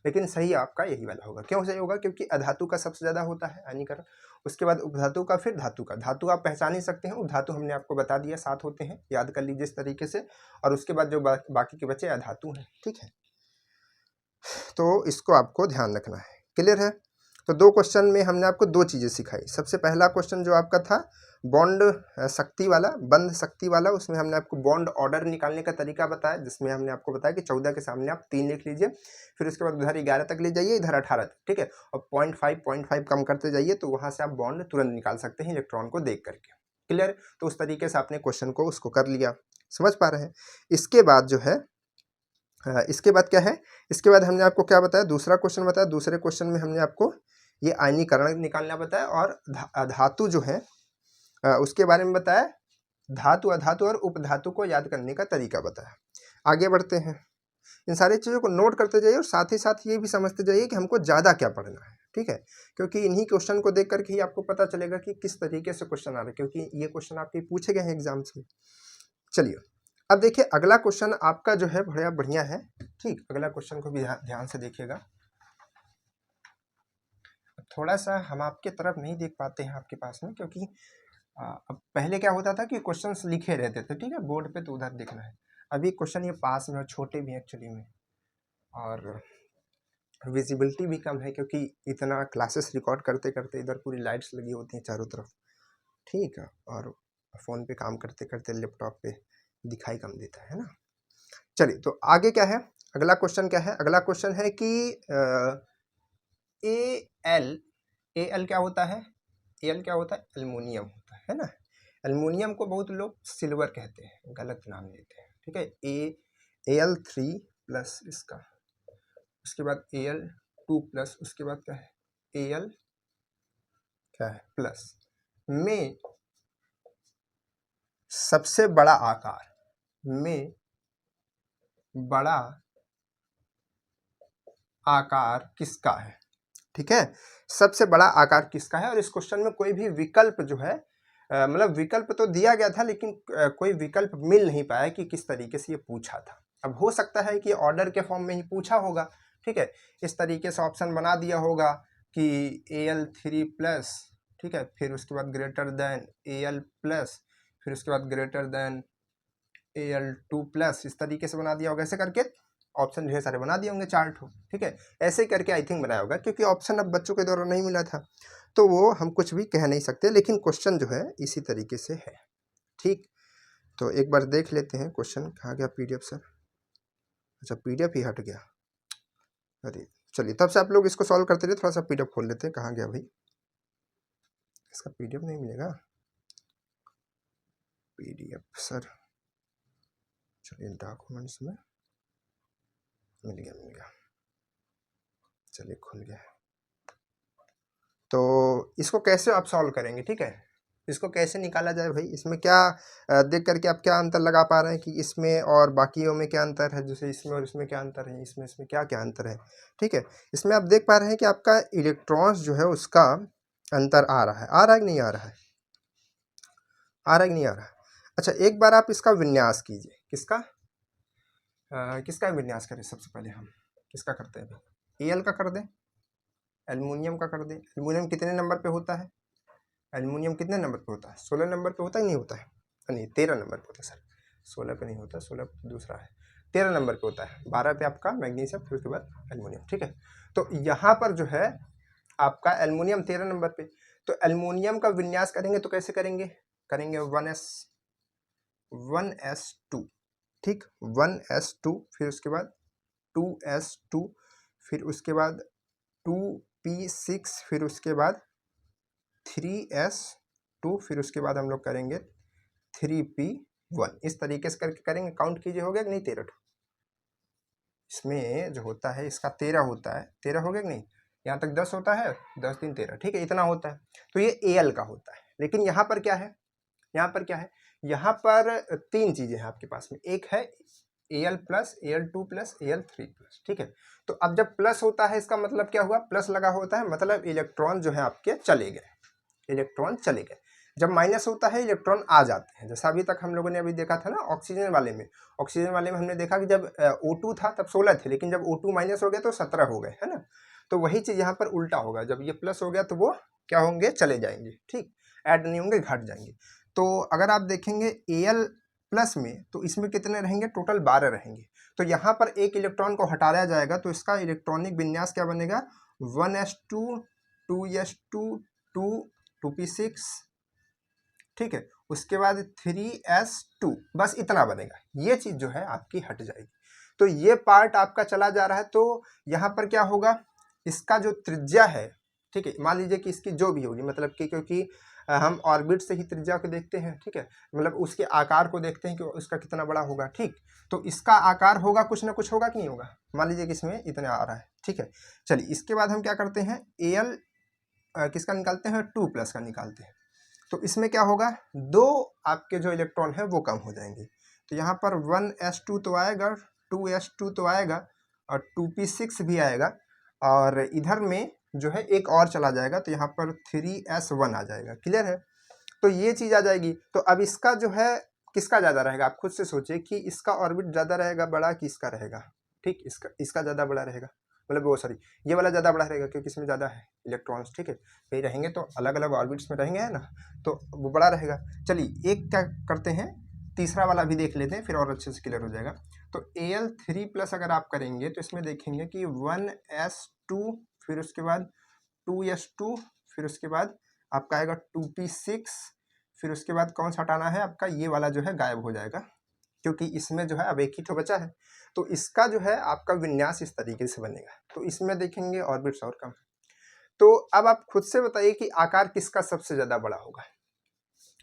लेकिन सही आपका यही वाला होगा। क्यों सही होगा, क्योंकि अधातु का सबसे ज़्यादा होता है हानिकरण, उसके बाद उपधातु का, फिर धातु का। धातु आप पहचान ही सकते हैं, उपधातु हमने आपको बता दिया 7 होते हैं, याद कर लीजिए इस तरीके से। और उसके बाद जो बाकी के बचे अधातु हैं, ठीक है। तो इसको आपको ध्यान रखना है, क्लियर है। तो 2 क्वेश्चन में हमने आपको 2 चीज़ें सिखाई। सबसे पहला क्वेश्चन जो आपका था बॉन्ड शक्ति वाला, बंध शक्ति वाला, उसमें हमने आपको बॉन्ड ऑर्डर निकालने का तरीका बताया, जिसमें हमने आपको बताया कि 14 के सामने आप 3 लिख लीजिए, फिर उसके बाद उधर 11 तक ले जाइए, इधर 18 तक, ठीक है। और 0.5 कम करते जाइए, तो वहाँ से आप बॉन्ड तुरंत निकाल सकते हैं इलेक्ट्रॉन को देख करके, क्लियर। तो उस तरीके से आपने क्वेश्चन को उसको कर लिया, समझ पा रहे हैं। इसके बाद जो है इसके बाद क्या है, इसके बाद हमने आपको क्या बताया, दूसरा क्वेश्चन बताया। दूसरे क्वेश्चन में हमने आपको ये आयनीकरण निकालना बताया और धातु जो है उसके बारे में बताया, धातु अधातु और उपधातु को याद करने का तरीका बताया। आगे बढ़ते हैं, इन सारी चीज़ों को नोट करते जाइए और साथ ही साथ ये भी समझते जाइए कि हमको ज़्यादा क्या पढ़ना है, ठीक है। क्योंकि इन्हीं क्वेश्चन को देख करके ही आपको पता चलेगा कि किस तरीके से क्वेश्चन आ रहे हैं, क्योंकि ये क्वेश्चन आपके पूछे गए हैं एग्जाम्स में। चलिए अब देखिए अगला क्वेश्चन आपका जो है बड़ा बढ़िया है, ठीक। अगला क्वेश्चन को भी ध्यान से देखिएगा। थोड़ा सा हम आपके तरफ नहीं देख पाते हैं आपके पास में, क्योंकि अब पहले क्या होता था कि क्वेश्चंस लिखे रहते थे, ठीक है, बोर्ड पे, तो उधर देखना है। अभी क्वेश्चन ये पास में और छोटे भी हैं एक्चुअली में, और विजिबिलिटी भी कम है, क्योंकि इतना क्लासेस रिकॉर्ड करते करते इधर पूरी लाइट्स लगी होती हैं चारों तरफ, ठीक है, और फ़ोन पे काम करते करते लैपटॉप पे दिखाई कम देता है ना। चलिए तो आगे क्या है, अगला क्वेश्चन क्या है, अगला क्वेश्चन है कि एल क्या होता है, एल क्या होता है, एल्युमिनियम होता है ना। एल्युमिनियम को बहुत लोग सिल्वर कहते हैं, गलत नाम देते हैं, ठीक है। Al3+ इसका, उसके बाद Al2+, उसके बाद क्या है Al क्या है प्लस में सबसे बड़ा आकार, में बड़ा आकार किसका है, ठीक है। सबसे बड़ा आकार किसका है, और इस क्वेश्चन में कोई भी विकल्प जो है मतलब विकल्प तो दिया गया था, लेकिन कोई विकल्प मिल नहीं पाया कि किस तरीके से ये पूछा था। अब हो सकता है कि ऑर्डर के फॉर्म में ही पूछा होगा, ठीक है, इस तरीके से ऑप्शन बना दिया होगा कि Al3+, ठीक है, फिर उसके बाद ग्रेटर देन Al+, फिर उसके बाद ग्रेटर देन Al2+, इस तरीके से बना दिया होगा। ऐसे करके ऑप्शन ढेर सारे बना दिए होंगे, 4 ठो, ठीक है, ऐसे ही करके आई थिंक बनाया होगा, क्योंकि ऑप्शन अब बच्चों के द्वारा नहीं मिला था, तो वो हम कुछ भी कह नहीं सकते, लेकिन क्वेश्चन जो है इसी तरीके से है, ठीक। तो एक बार देख लेते हैं क्वेश्चन, कहाँ गया PDF सर, अच्छा PDF ही हट गया, अरे चलिए, तब से आप लोग इसको सॉल्व करते रहे, थोड़ा सा PDF खोल लेते हैं, कहाँ गया भाई, इसका PDF नहीं मिलेगा, PDF सर, चलिए डॉक्यूमेंट्स में मिल गया, चलिए खुल गया। तो इसको कैसे आप सॉल्व करेंगे, ठीक है, इसको कैसे निकाला जाए भाई, इसमें क्या देख करके आप क्या अंतर लगा पा रहे हैं कि इसमें और बाकियों में क्या अंतर है, जैसे इसमें और इसमें क्या अंतर है, इसमें क्या क्या अंतर है, ठीक है। इसमें आप देख पा रहे हैं कि आपका इलेक्ट्रॉन्स जो है उसका अंतर आ रहा है कि नहीं आ रहा है, आ रहा है कि नहीं आ रहा है। अच्छा एक बार आप इसका विन्यास कीजिए, किसका विन्यास करें, सबसे पहले हम किसका करते हैं भाई, Al का कर दें, एल्युमिनियम का कर दें। एल्युमिनियम कितने नंबर पे होता है, एल्युमिनियम कितने नंबर पे होता है, 16 नंबर पे होता है, नहीं होता है, नहीं 13 नंबर पे होता है सर, 16 पे नहीं होता, 16 पे दूसरा है, 13 नंबर पे होता है, 12 पे आपका मैग्नीशियम, फिर उसके बाद एल्युमिनियम, ठीक है। तो यहाँ पर जो है आपका एल्युमिनियम 13 नंबर पे, तो एल्युमिनियम का विन्यास करेंगे तो कैसे करेंगे, 1s2, ठीक, 1s2, फिर उसके बाद 2s2, फिर उसके बाद 2p6, फिर उसके बाद 3s2, फिर उसके बाद हम लोग करेंगे 3p1, इस तरीके से करके करेंगे। काउंट कीजिए, हो गया कि नहीं 13, इसमें जो होता है इसका 13 होता है, 13 हो गया कि नहीं, यहाँ तक 10 होता है, 10 3 13, ठीक है, इतना होता है। तो ये Al का होता है, लेकिन यहाँ पर क्या है, यहाँ पर क्या है, यहाँ पर तीन चीजें हैं आपके पास में। एक है Al plus, Al2 plus, Al3 plus, ठीक है। तो अब जब प्लस होता है इसका मतलब क्या हुआ, प्लस लगा होता है मतलब इलेक्ट्रॉन जो है आपके चले गए, इलेक्ट्रॉन चले गए। जब माइनस होता है इलेक्ट्रॉन आ जाते हैं, जैसा अभी तक हम लोगों ने अभी देखा था ना ऑक्सीजन वाले में। ऑक्सीजन वाले में हमने देखा कि जब O2 था तब 16 थे, लेकिन जब O2 माइनस हो गया तो 17 हो गए, है ना। तो वही चीज यहाँ पर उल्टा होगा, जब ये प्लस हो गया तो वो क्या होंगे, चले जाएंगे, ठीक, ऐड नहीं होंगे, घट जाएंगे। तो अगर आप देखेंगे Al प्लस में तो इसमें कितने रहेंगे, टोटल 12 रहेंगे। तो यहाँ पर एक इलेक्ट्रॉन को हटाया जाएगा तो इसका इलेक्ट्रॉनिक विन्यास क्या बनेगा, 1s2 2s2 2 2p6, ठीक है। उसके बाद 3s2, बस इतना बनेगा, ये चीज जो है आपकी हट जाएगी। तो ये पार्ट आपका चला जा रहा है। तो यहाँ पर क्या होगा, इसका जो त्रिज्या है, ठीक है, मान लीजिए कि इसकी जो भी होगी, मतलब कि क्योंकि हम ऑर्बिट से ही त्रिज्या को देखते हैं, ठीक है, मतलब उसके आकार को देखते हैं कि उसका कितना बड़ा होगा, ठीक। तो इसका आकार होगा, कुछ ना कुछ होगा कि नहीं होगा, मान लीजिए कि इसमें इतना आ रहा है, ठीक है। चलिए इसके बाद हम क्या करते हैं, Al किसका निकालते हैं, 2 प्लस का निकालते हैं। तो इसमें क्या होगा, दो आपके जो इलेक्ट्रॉन है वो कम हो जाएंगे। तो यहाँ पर 1s2 तो आएगा, 2s2 तो आएगा और 2p6 भी आएगा, और इधर में जो है एक और चला जाएगा, तो यहाँ पर 3s1 आ जाएगा। क्लियर है, तो ये चीज आ जाएगी। तो अब इसका जो है किसका ज्यादा रहेगा, आप खुद से सोचिए कि इसका ऑर्बिट ज्यादा रहेगा बड़ा कि इसका रहेगा, ठीक, इसका ज्यादा बड़ा रहेगा, मतलब वो सॉरी ये वाला ज्यादा बड़ा रहेगा क्योंकि इसमें ज्यादा है इलेक्ट्रॉन्स, ठीक है। कहीं रहेंगे तो अलग अलग ऑर्बिट्स में रहेंगे, है ना, तो वो बड़ा रहेगा। चलिए एक क्या करते हैं, तीसरा वाला भी देख लेते हैं, फिर और अच्छे से क्लियर हो जाएगा। तो Al3 प्लस अगर आप करेंगे तो इसमें देखेंगे कि 1s2, फिर उसके बाद 2s2, फिर उसके बाद आपका आएगा 2p6, फिर उसके बाद कौन सा हटाना है, आपका ये वाला जो है गायब हो जाएगा, क्योंकि इसमें जो है अब एक ही तो बचा है। तो इसका जो है आपका विन्यास इस तरीके से बनेगा। तो इसमें देखेंगे ऑर्बिट्स और कम। तो अब आप खुद से बताइए कि आकार किसका सबसे ज्यादा बड़ा होगा,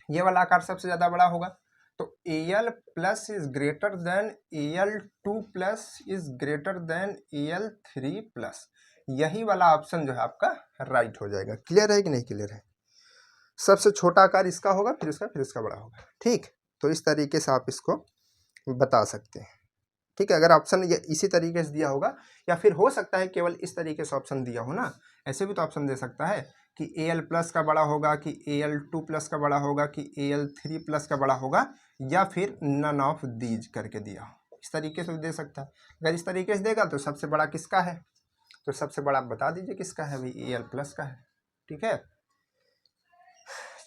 ये वाला आकार सबसे ज्यादा बड़ा होगा। तो Al plus is greater than Al2 plus is greater than Al3 plus, यही वाला ऑप्शन जो है आपका राइट हो जाएगा। क्लियर है कि नहीं क्लियर है, सबसे छोटा आकार इसका होगा, फिर इसका बड़ा होगा, ठीक। तो इस तरीके से आप इसको बता सकते हैं, ठीक है। अगर ऑप्शन ये इसी तरीके से दिया होगा, या फिर हो सकता है केवल इस तरीके से ऑप्शन दिया हो ना, ऐसे भी तो ऑप्शन दे सकता है कि Al प्लस का बड़ा होगा, कि Al2 प्लस का बड़ा होगा, कि Al3 प्लस का बड़ा होगा, या फिर नन ऑफ दीज करके दिया हो, इस तरीके से दे सकता है। अगर इस तरीके से देगा तो सबसे बड़ा किसका है, तो सबसे बड़ा आप बता दीजिए किसका है, भाई Al प्लस का है, ठीक है।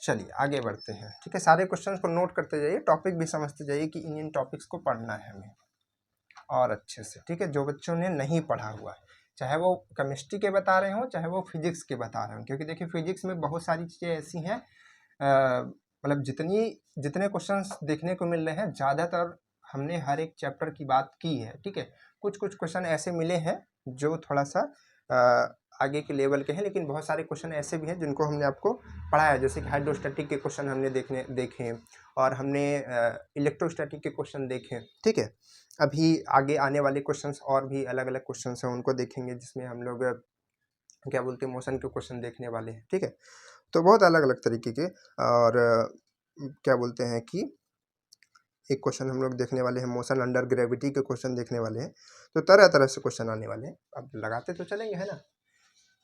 चलिए आगे बढ़ते हैं, ठीक है। सारे क्वेश्चंस को नोट करते जाइए, टॉपिक भी समझते जाइए कि इन टॉपिक्स को पढ़ना है हमें और अच्छे से, ठीक है। जो बच्चों ने नहीं पढ़ा हुआ है, चाहे वो केमिस्ट्री के बता रहे हो, चाहे वो फिजिक्स के बता रहे हो, क्योंकि देखिए फिजिक्स में बहुत सारी चीज़ें ऐसी हैं, मतलब जितने क्वेश्चंस देखने को मिल रहे हैं, ज़्यादातर हमने हर एक चैप्टर की बात की है, ठीक है। कुछ कुछ क्वेश्चन ऐसे मिले हैं जो थोड़ा सा आगे के लेवल के हैं, लेकिन बहुत सारे क्वेश्चन ऐसे भी हैं जिनको हमने आपको पढ़ाया, जैसे कि हाइड्रोस्टैटिक के क्वेश्चन हमने देखे, और हमने इलेक्ट्रोस्टैटिक के क्वेश्चन देखे, ठीक है। अभी आगे आने वाले क्वेश्चंस और भी अलग अलग क्वेश्चंस हैं, उनको देखेंगे, जिसमें हम लोग क्या बोलते हैं, मोशन के क्वेश्चन देखने वाले हैं, ठीक है। तो बहुत अलग अलग तरीके के, और क्या बोलते हैं कि एक क्वेश्चन हम लोग देखने वाले हैं, मोशन अंडर ग्रेविटी के क्वेश्चन देखने वाले हैं। तो तरह तरह से क्वेश्चन आने वाले हैं, अब लगाते तो चलेंगे, है ना।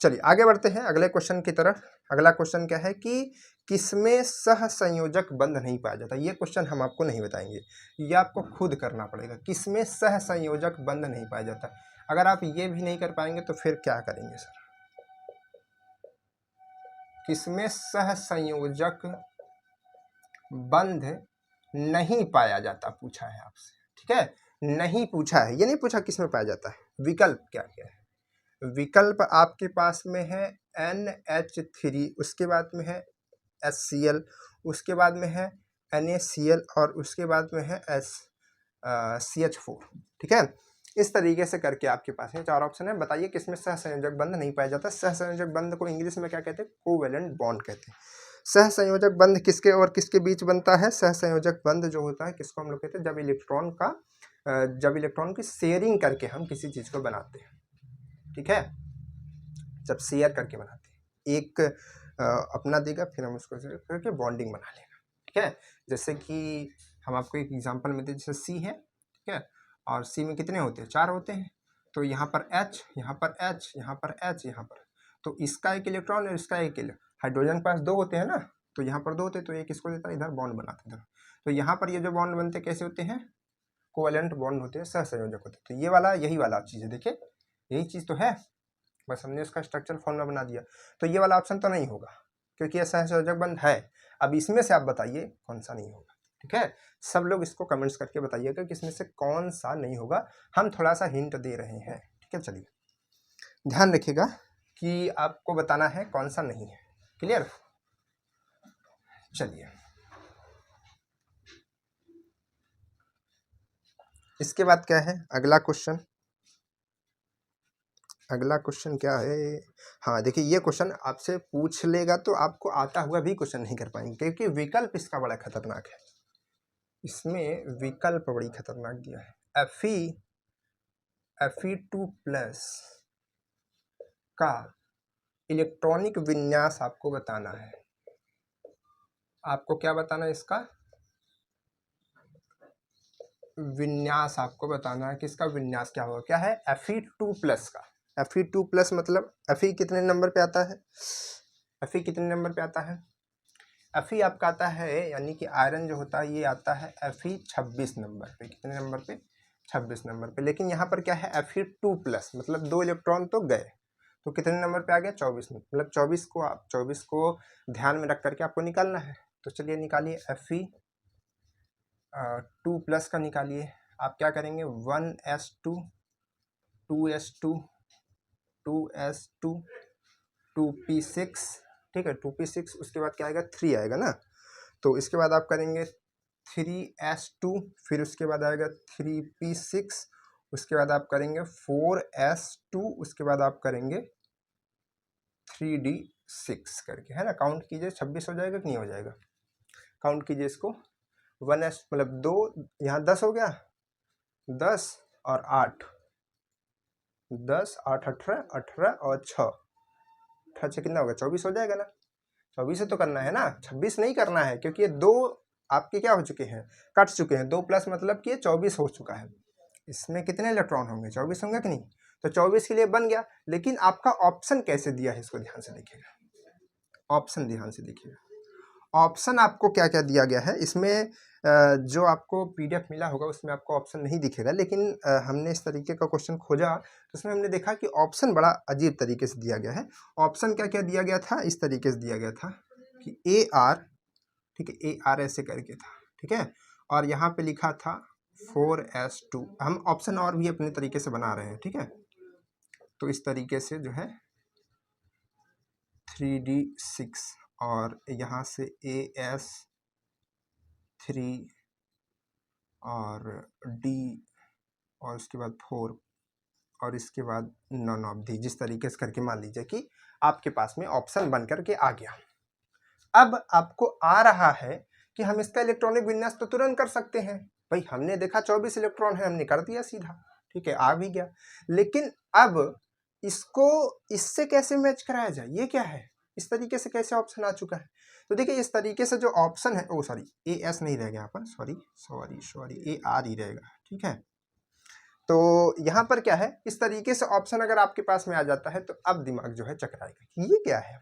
चलिए आगे बढ़ते हैं अगले क्वेश्चन की तरफ। अगला क्वेश्चन क्या है कि किसमें सह संयोजक बंध नहीं पाया जाता। ये क्वेश्चन हम आपको नहीं बताएंगे, ये आपको खुद करना पड़ेगा। किसमें सह संयोजक बंध नहीं पाया जाता, अगर आप ये भी नहीं कर पाएंगे तो फिर क्या करेंगे सर। किसमें सह संयोजक बंध नहीं पाया जाता पूछा है आपसे, ठीक है, नहीं पूछा है, ये नहीं पूछा किसमें पाया जाता है। विकल्प क्या क्या है, विकल्प आपके पास में है NH3, उसके बाद में है HCl, उसके बाद में है NaCl, और उसके बाद में है CH4, ठीक है। इस तरीके से करके आपके पास में 4 ऑप्शन है। बताइए किसमें सहसंयोजक बंध नहीं पाया जाता। सहसंयोजक बंध को इंग्लिश में क्या कहते हैं, कोवेलेंट बॉन्ड कहते हैं। सहसंयोजक बंध किसके और किसके बीच बनता है, सहसंयोजक बंध जो होता है किसको हम लोग कहते हैं, जब इलेक्ट्रॉन की शेयरिंग करके हम किसी चीज को बनाते हैं, ठीक है, जब शेयर करके बनाते हैं। एक अपना देगा, फिर हम उसको करके बॉन्डिंग बना लेगा। ठीक है, जैसे कि हम आपको एक एग्जांपल में दें, जैसे सी है, ठीक है, और सी में कितने होते हैं, 4 होते हैं। तो यहाँ पर H, यहाँ पर H, यहाँ पर H, यहाँ पर, तो इसका एक इलेक्ट्रॉन और इसका एक हाइड्रोजन के पास 2 होते हैं ना, तो यहाँ पर 2 होते हैं, तो एक इसको देता है, इधर बॉन्ड बनाते हैं इधर। तो यहाँ पर ये जो बॉन्ड बनते हैं कैसे होते हैं, कोवेलेंट बॉन्ड होते हैं, सहसंयोजक होते हैं। तो ये वाला यही वाला चीज़ है, देखिए यही चीज़ तो है, बस हमने इसका स्ट्रक्चर फॉर्मूला बना दिया। तो ये वाला ऑप्शन तो नहीं होगा क्योंकि ये सहसंयोजक बंध है। अब इसमें से आप बताइए कौन सा नहीं होगा। ठीक है, सब लोग इसको कमेंट्स करके बताइएगा कि इसमें से कौन सा नहीं होगा, हम थोड़ा सा हिंट दे रहे हैं। ठीक है, चलिए ध्यान रखिएगा कि आपको बताना है कौन सा नहीं है। क्लियर, चलिए इसके बाद क्या है अगला क्वेश्चन। अगला क्वेश्चन क्या है, हाँ देखिए ये क्वेश्चन आपसे पूछ लेगा तो आपको आता हुआ भी क्वेश्चन नहीं कर पाएंगे क्योंकि विकल्प इसका बड़ा खतरनाक है। इसमें विकल्प बड़ी खतरनाक दिया है। Fe2+ का इलेक्ट्रॉनिक विन्यास आपको बताना है। आपको क्या बताना है, इसका विन्यास आपको बताना है कि इसका विन्यास क्या होगा। क्या है, Fe2+ का। Fe2+ मतलब Fe कितने नंबर पे आता है, Fe कितने नंबर पे आता है, Fe आपका आता है, यानी कि आयरन जो होता है ये आता है Fe 26 नंबर पे। कितने नंबर पे, 26 नंबर पे। लेकिन यहाँ पर क्या है, Fe2+ मतलब 2 इलेक्ट्रॉन तो गए, तो कितने नंबर पे आ गया, 24 नंबर। मतलब 24 को आप 24 को ध्यान में रख करके आपको निकालना है। तो चलिए निकालिए, Fe2+ का निकालिए। आप क्या करेंगे, 1s2 2s2 2s2 2p6, ठीक है, 2p6, उसके बाद क्या आएगा, 3 आएगा ना। तो इसके बाद आप करेंगे 3s2, फिर उसके बाद आएगा 3p6, उसके बाद आप करेंगे 4s2, उसके बाद आप करेंगे 3d6 करके, है ना। काउंट कीजिए, 26 हो जाएगा कि नहीं हो जाएगा, काउंट कीजिए इसको। 1s मतलब 2, यहाँ 10 हो गया, 10 और 8, 10 8 18 18 और 6, 18 से कितना होगा, 24 हो जाएगा ना। 24 से तो करना है ना, 26 नहीं करना है क्योंकि ये 2 आपके क्या हो चुके हैं, कट चुके हैं। 2+ मतलब कि ये 24 हो चुका है। इसमें कितने इलेक्ट्रॉन होंगे, 24 होंगे कि नहीं। तो 24 के लिए बन गया, लेकिन आपका ऑप्शन कैसे दिया है इसको ध्यान से देखिएगा। ऑप्शन ध्यान से देखिएगा, ऑप्शन आपको क्या क्या दिया गया है इसमें। जो आपको PDF मिला होगा उसमें आपको ऑप्शन नहीं दिखेगा, लेकिन हमने इस तरीके का क्वेश्चन खोजा तो उसमें हमने देखा कि ऑप्शन बड़ा अजीब तरीके से दिया गया है। ऑप्शन क्या क्या दिया गया था, इस तरीके से दिया गया था कि AR, ठीक है, AR ऐसे करके था, ठीक है, और यहाँ पे लिखा था 4s2। हम ऑप्शन और भी अपने तरीके से बना रहे हैं, ठीक है। तो इस तरीके से जो है 3d6 और यहाँ से AS3 और D और उसके बाद 4 और इसके बाद नॉन ऑफ दी, जिस तरीके से करके मान लीजिए कि आपके पास में ऑप्शन बन करके आ गया। अब आपको आ रहा है कि हम इसका इलेक्ट्रॉनिक विन्यास तो तुरंत कर सकते हैं। भाई हमने देखा 24 इलेक्ट्रॉन है, हमने कर दिया सीधा, ठीक है, आ भी गया। लेकिन अब इसको इससे कैसे मैच कराया जाए, ये क्या है, इस तरीके से कैसे ऑप्शन आ चुका है। तो देखिए इस तरीके से जो ऑप्शन है, ओ सॉरी AS नहीं रहेगा यहाँ पर, सॉरी AR ही रहेगा, ठीक है। तो यहाँ पर क्या है, इस तरीके से ऑप्शन अगर आपके पास में आ जाता है तो अब दिमाग जो है चकराएगा कि ये क्या है।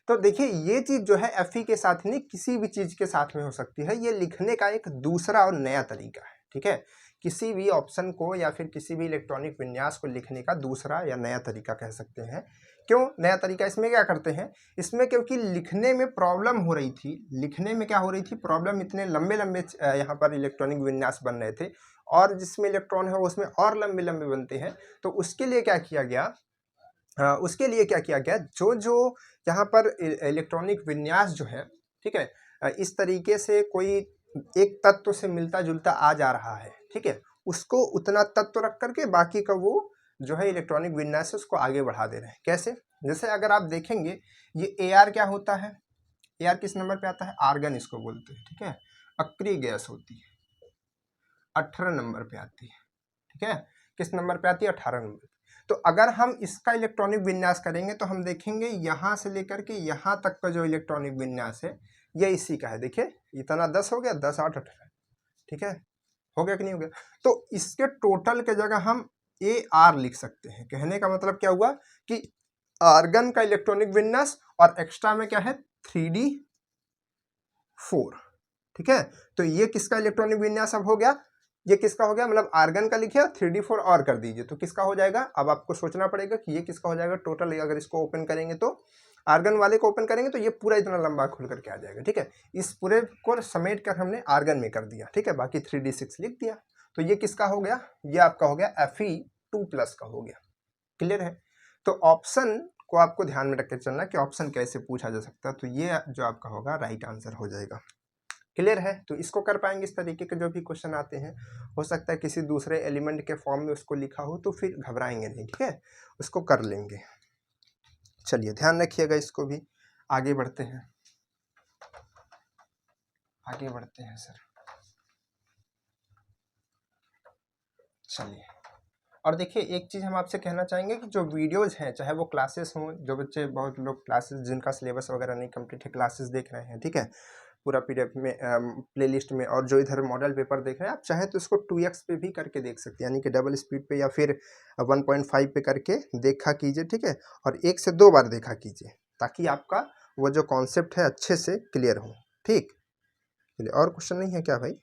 तो देखिए ये चीज जो है Fe के साथ नहीं, किसी भी चीज के साथ में हो सकती है। ये लिखने का एक दूसरा और नया तरीका है, ठीक है। किसी भी ऑप्शन को या फिर किसी भी इलेक्ट्रॉनिक विन्यास को लिखने का दूसरा या नया तरीका कह सकते हैं। क्यों नया तरीका, इसमें क्या करते हैं, इसमें क्योंकि लिखने में प्रॉब्लम हो रही थी। लिखने में क्या हो रही थी प्रॉब्लम, इतने लंबे लंबे यहाँ पर इलेक्ट्रॉनिक विन्यास बन रहे थे और जिसमें इलेक्ट्रॉन है उसमें और लंबे लंबे बनते हैं। तो उसके लिए क्या किया गया, जो जो यहाँ पर इलेक्ट्रॉनिक विन्यास जो है, ठीक है, इस तरीके से कोई एक तत्व से मिलता जुलता आ जा रहा है, ठीक है, उसको उतना तत्व रख करके बाकी का वो जो है इलेक्ट्रॉनिक विन्यास उसको आगे बढ़ा दे रहे हैं। कैसे, जैसे अगर आप देखेंगे ये AR क्या होता है, AR किस नंबर पे आता है, आर्गन इसको बोलते हैं, ठीक है। अक्रिय गैस होती है, 18 नंबर पे आती है, ठीक है। किस नंबर पे आती है, 18 नंबर। तो अगर हम इसका इलेक्ट्रॉनिक विन्यास करेंगे तो हम देखेंगे यहाँ से लेकर के यहाँ तक का जो इलेक्ट्रॉनिक विन्यास है ये इसी का है। देखिए इतना 10 हो गया, 10 8 18, ठीक है, हो गया कि नहीं हो गया। तो इसके टोटल के जगह हम AR लिख सकते हैं। कहने का मतलब क्या हुआ कि आर्गन का इलेक्ट्रॉनिक विन्यास और एक्स्ट्रा में क्या है 3d4, ठीक है। तो ये किसका इलेक्ट्रॉनिक विन्यास अब हो गया, ये किसका हो गया, मतलब आर्गन का लिखिए 3d4 और कर दीजिए तो किसका हो जाएगा। अब आपको सोचना पड़ेगा कि ये किसका हो जाएगा टोटल। अगर इसको ओपन करेंगे तो आर्गन वाले को ओपन करेंगे तो ये पूरा इतना लंबा खुल करके आ जाएगा, ठीक है। इस पूरे को समेट कर हमने आर्गन में कर दिया, ठीक है, बाकी 3d6 लिख दिया। तो ये किसका हो गया, ये आपका हो गया Fe2+ का हो गया। क्लियर है। तो ऑप्शन को आपको ध्यान में रख के चलना कि ऑप्शन कैसे पूछा जा सकता है। तो ये जो आपका होगा राइट आंसर हो जाएगा। क्लियर है। तो इसको कर पाएंगे, इस तरीके के जो भी क्वेश्चन आते हैं। हो सकता है किसी दूसरे एलिमेंट के फॉर्म में उसको लिखा हो तो फिर घबराएंगे नहीं, ठीक है, उसको कर लेंगे। चलिए ध्यान रखिएगा इसको भी। आगे बढ़ते हैं, आगे बढ़ते हैं सर। चलिए, और देखिए एक चीज़ हम आपसे कहना चाहेंगे कि जो वीडियोज़ हैं, चाहे वो क्लासेस हों, जो बच्चे बहुत लोग क्लासेस जिनका सिलेबस वगैरह नहीं कंप्लीट है क्लासेस देख रहे हैं, ठीक है, पूरा PDF में प्लेलिस्ट में, और जो इधर मॉडल पेपर देख रहे हैं आप चाहे तो इसको 2x पे भी करके देख सकते हैं, यानी कि डबल स्पीड पे या फिर 1.5 पे करके देखा कीजिए, ठीक है, और 1 से 2 बार देखा कीजिए ताकि आपका वो जो कॉन्सेप्ट है अच्छे से क्लियर हो, ठीक। चलिए, और क्वेश्चन नहीं है क्या भाई,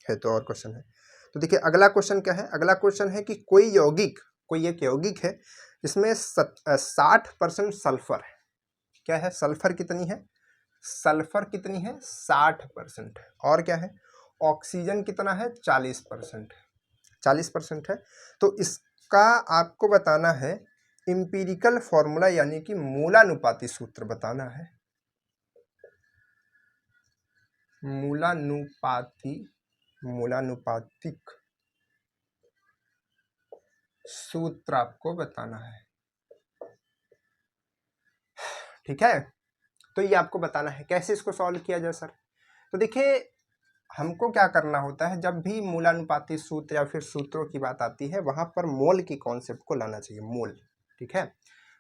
है तो और क्वेश्चन है। तो देखिए अगला क्वेश्चन क्या है, अगला क्वेश्चन है कि कोई एक यौगिक है जिसमें 60% सल्फर है। क्या है, सल्फर कितनी है, सल्फर कितनी है 60%, और क्या है ऑक्सीजन कितना है 40%, 40% है। तो इसका आपको बताना है एम्पिरिकल फॉर्मूला, यानी कि मूलानुपाती सूत्र बताना है। मूलानुपातिक सूत्र आपको बताना है, ठीक है। तो ये आपको बताना है। कैसे इसको सॉल्व किया जाए सर। तो देखिए हमको क्या करना होता है, जब भी मूलानुपाती सूत्र या फिर सूत्रों की बात आती है वहां पर मोल की कॉन्सेप्ट को लाना चाहिए, मोल, ठीक है।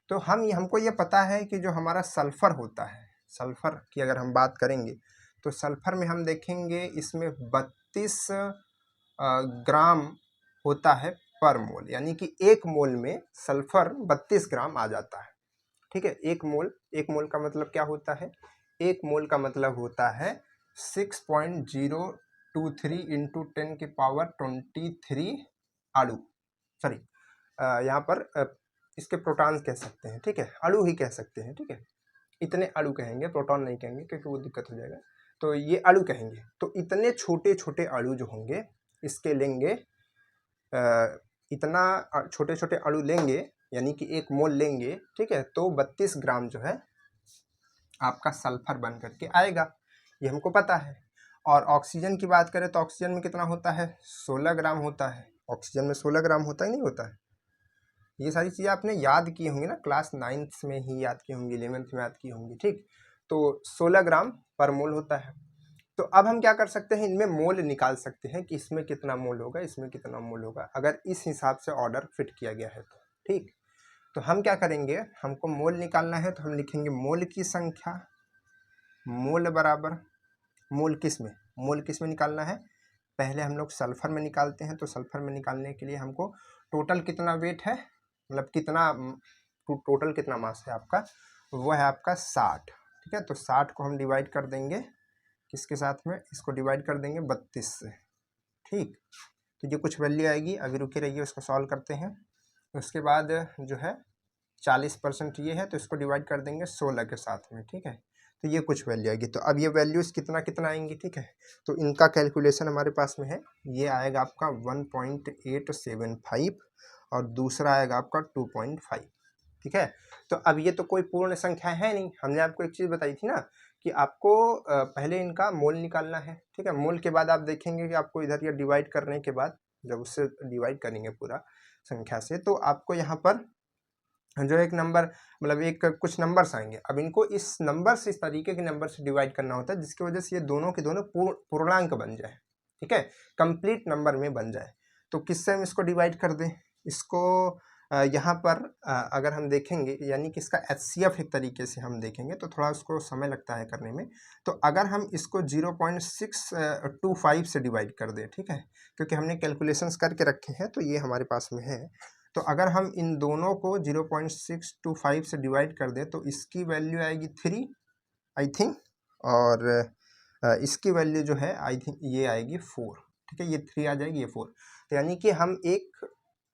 तो हमको ये पता है कि जो हमारा सल्फर होता है, सल्फर की अगर हम बात करेंगे तो सल्फर में हम देखेंगे इसमें 32 ग्राम होता है पर मोल, यानी कि एक मोल में सल्फर 32 ग्राम आ जाता है, ठीक है। एक मोल का मतलब क्या होता है, एक मोल का मतलब होता है 6.023 इंटू 10⁻23 अणु, सॉरी यहाँ पर इसके प्रोटॉन्स कह सकते हैं, ठीक है, अणु ही कह सकते हैं, ठीक है। इतने अणु कहेंगे, प्रोटॉन नहीं कहेंगे क्योंकि वो दिक्कत हो जाएगा। तो ये अणु कहेंगे। तो इतने छोटे छोटे अणु जो होंगे इसके लेंगे, इतना छोटे छोटे अणु लेंगे यानी कि एक मोल लेंगे, ठीक है, तो 32 ग्राम जो है आपका सल्फर बन करके आएगा, ये हमको पता है। और ऑक्सीजन की बात करें तो ऑक्सीजन में कितना होता है 16 ग्राम होता है, ऑक्सीजन में 16 ग्राम होता ही नहीं होता है। ये सारी चीज़ें आपने याद की होंगी ना, क्लास 9th में ही याद की होंगी, 11th में याद की होंगी, ठीक। तो 16 ग्राम पर मोल होता है। तो अब हम क्या कर सकते हैं, इनमें मोल निकाल सकते हैं कि इसमें कितना मोल होगा, इसमें कितना मोल होगा, अगर इस हिसाब से ऑर्डर फिट किया गया है तो, ठीक। तो हम क्या करेंगे, हमको मोल निकालना है तो हम लिखेंगे मोल की संख्या, मोल बराबर मोल किस में निकालना है, पहले हम लोग सल्फर में निकालते हैं। तो सल्फर में निकालने के लिए हमको टोटल कितना वेट है, मतलब कितना टोटल कितना मास है आपका, वो है आपका 60, ठीक है। तो 60 को हम डिवाइड कर देंगे किसके साथ में, इसको डिवाइड कर देंगे 32 से, ठीक। तो ये कुछ वैल्यू आएगी, अभी रुके रहिए उसको सॉल्व करते हैं। उसके बाद जो है 40% ये है तो इसको डिवाइड कर देंगे 16 के साथ में, ठीक है। तो ये कुछ वैल्यू आएगी। तो अब ये वैल्यूज़ कितना कितना आएंगी, ठीक है। तो इनका कैलकुलेशन हमारे पास में है, ये आएगा आपका 1.875 और दूसरा आएगा आपका 2.5, ठीक है। तो अब ये तो कोई पूर्ण संख्या है नहीं, हमने आपको एक चीज़ बताई थी ना कि आपको पहले इनका मोल निकालना है, ठीक है। मोल के बाद आप देखेंगे कि आपको इधर ये डिवाइड करने के बाद, जब उससे डिवाइड करेंगे पूरा संख्या से, तो आपको यहाँ पर जो एक नंबर, मतलब एक कुछ नंबर्स आएंगे। अब इनको इस नंबर से, इस तरीके के नंबर से डिवाइड करना होता है जिसकी वजह से ये दोनों के दोनों पूर्णांक बन जाए, ठीक है, कंप्लीट नंबर में बन जाए। तो किससे हम इसको डिवाइड कर दें, इसको यहाँ पर अगर हम देखेंगे यानी कि इसका HCF एक तरीके से हम देखेंगे तो थोड़ा उसको समय लगता है करने में। तो अगर हम इसको 0.625 से डिवाइड कर दें, ठीक है, क्योंकि हमने कैलकुलेशंस करके रखे हैं तो ये हमारे पास में है। तो अगर हम इन दोनों को 0.625 से डिवाइड कर दें तो इसकी वैल्यू आएगी 3 आई थिंक, और इसकी वैल्यू जो है आई थिंक ये आएगी 4, ठीक है, ये 3 आ जाएगी, ये 4। तो यानी कि हम एक,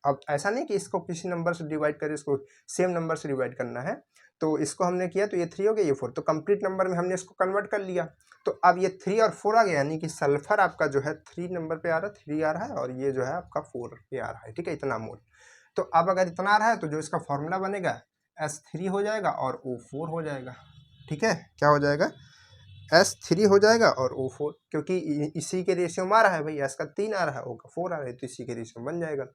अब ऐसा नहीं कि इसको किसी नंबर से डिवाइड करें, इसको सेम नंबर से डिवाइड करना है। तो इसको हमने किया तो ये 3 हो गया, ये 4, तो कंप्लीट नंबर में हमने इसको कन्वर्ट कर लिया। तो अब ये 3 और 4 आ गया, यानी कि सल्फर आपका जो है 3 नंबर पे आ रहा है, 3 आ रहा है, और ये जो है आपका 4 पे आ रहा है, ठीक है, इतना मोल। तो अब अगर इतना आ रहा है तो जो इसका फॉर्मूला बनेगा S3 हो जाएगा और O4 हो जाएगा, ठीक है, क्या हो जाएगा, S3 हो जाएगा और O4, क्योंकि इसी के रेशियो में आ रहा है भाई, S का 3 आ रहा है, O का 4 आ रहा है, तो इसी के रेशियो में बन जाएगा।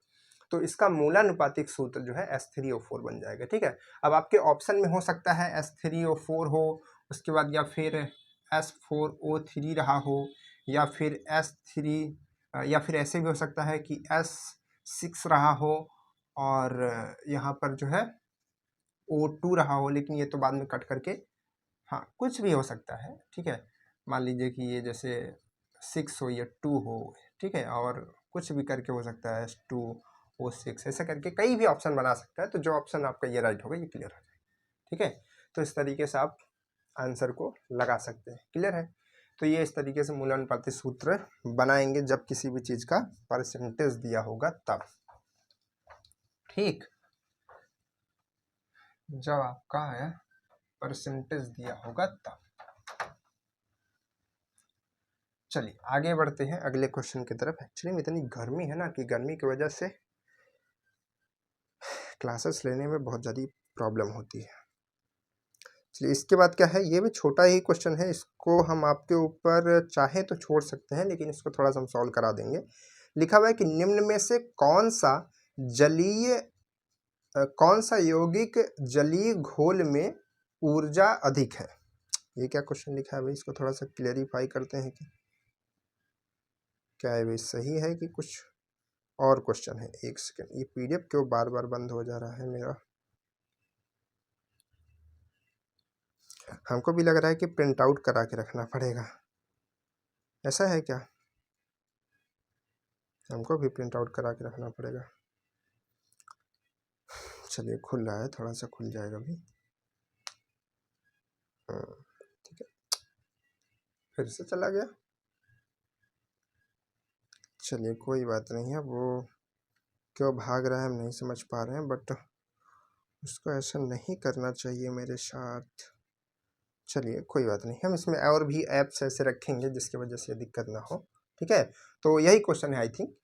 तो इसका मूलानुपातिक सूत्र जो है S3O4 बन जाएगा, ठीक है। अब आपके ऑप्शन में हो सकता है S3O4 हो, उसके बाद या फिर S4O3 रहा हो, या फिर S3, या फिर ऐसे भी हो सकता है कि S6 रहा हो और यहाँ पर जो है O2 रहा हो, लेकिन ये तो बाद में कट करके, हाँ कुछ भी हो सकता है, ठीक है। मान लीजिए कि ये जैसे 6 हो, ये 2 हो, ठीक है, और कुछ भी करके हो सकता है S2O6, ऐसा करके कई भी ऑप्शन बना सकता है। तो जो ऑप्शन आपका ये राइट होगा ये क्लियर हो जाएगा, ठीक है। तो इस तरीके से आप आंसर को लगा सकते हैं, क्लियर है। तो ये इस तरीके से मूलानुपातिक सूत्र बनाएंगे जब किसी भी चीज़ का परसेंटेज दिया होगा तब, ठीक। जब आपका है परसेंटेज दिया होगा तब। चलिए आगे बढ़ते हैं अगले क्वेश्चन की तरफ। एक्चुअली में इतनी गर्मी है ना कि गर्मी की वजह से क्लासेस लेने में बहुत ज़्यादा प्रॉब्लम होती है। चलिए इसके बाद क्या है, ये भी छोटा ही क्वेश्चन है, इसको हम आपके ऊपर चाहे तो छोड़ सकते हैं, लेकिन इसको थोड़ा सा हम सॉल्व करा देंगे। लिखा हुआ है कि निम्न में से कौन सा यौगिक जलीय घोल में ऊर्जा अधिक है। ये क्या क्वेश्चन लिखा है भाई, इसको थोड़ा सा क्लेरिफाई करते हैं कि क्या है भाई, सही है कि कुछ और क्वेश्चन है। एक सेकंड, ये PDF क्यों बार बार बंद हो जा रहा है मेरा। हमको भी लग रहा है कि प्रिंट आउट करा के रखना पड़ेगा, ऐसा है क्या, हमको भी प्रिंट आउट करा के रखना पड़ेगा। चलिए खुल रहा है, थोड़ा सा खुल जाएगा भी, ठीक है। फिर से चला गया, चलिए कोई बात नहीं है, वो क्यों भाग रहा है हम नहीं समझ पा रहे हैं, बट उसको ऐसा नहीं करना चाहिए मेरे साथ। चलिए कोई बात नहीं, हम इसमें और भी ऐप्स ऐसे रखेंगे जिसकी वजह से दिक्कत ना हो, ठीक है। तो यही क्वेश्चन है आई थिंक,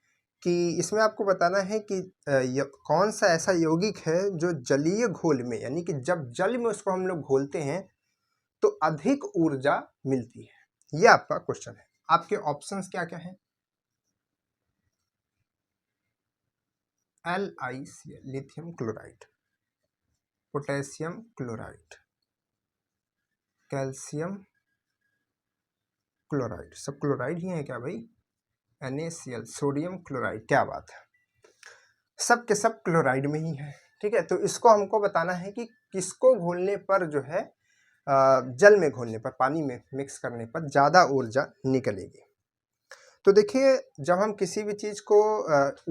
कि इसमें आपको बताना है कि कौन सा ऐसा यौगिक है जो जलीय घोल में, यानी कि जब जल में उसको हम लोग घोलते हैं तो अधिक ऊर्जा मिलती है। ये आपका क्वेश्चन है। आपके ऑप्शंस क्या क्या हैं, LiCl lithium chloride, potassium chloride, calcium chloride, सब क्लोराइड ही है क्या भाई, NaCl सोडियम क्लोराइड, क्या बात है, सब के सब क्लोराइड में ही है, ठीक है। तो इसको हमको बताना है कि किसको घोलने पर जो है जल में घोलने पर, पानी में मिक्स करने पर ज़्यादा ऊर्जा निकलेगी। तो देखिए जब हम किसी भी चीज़ को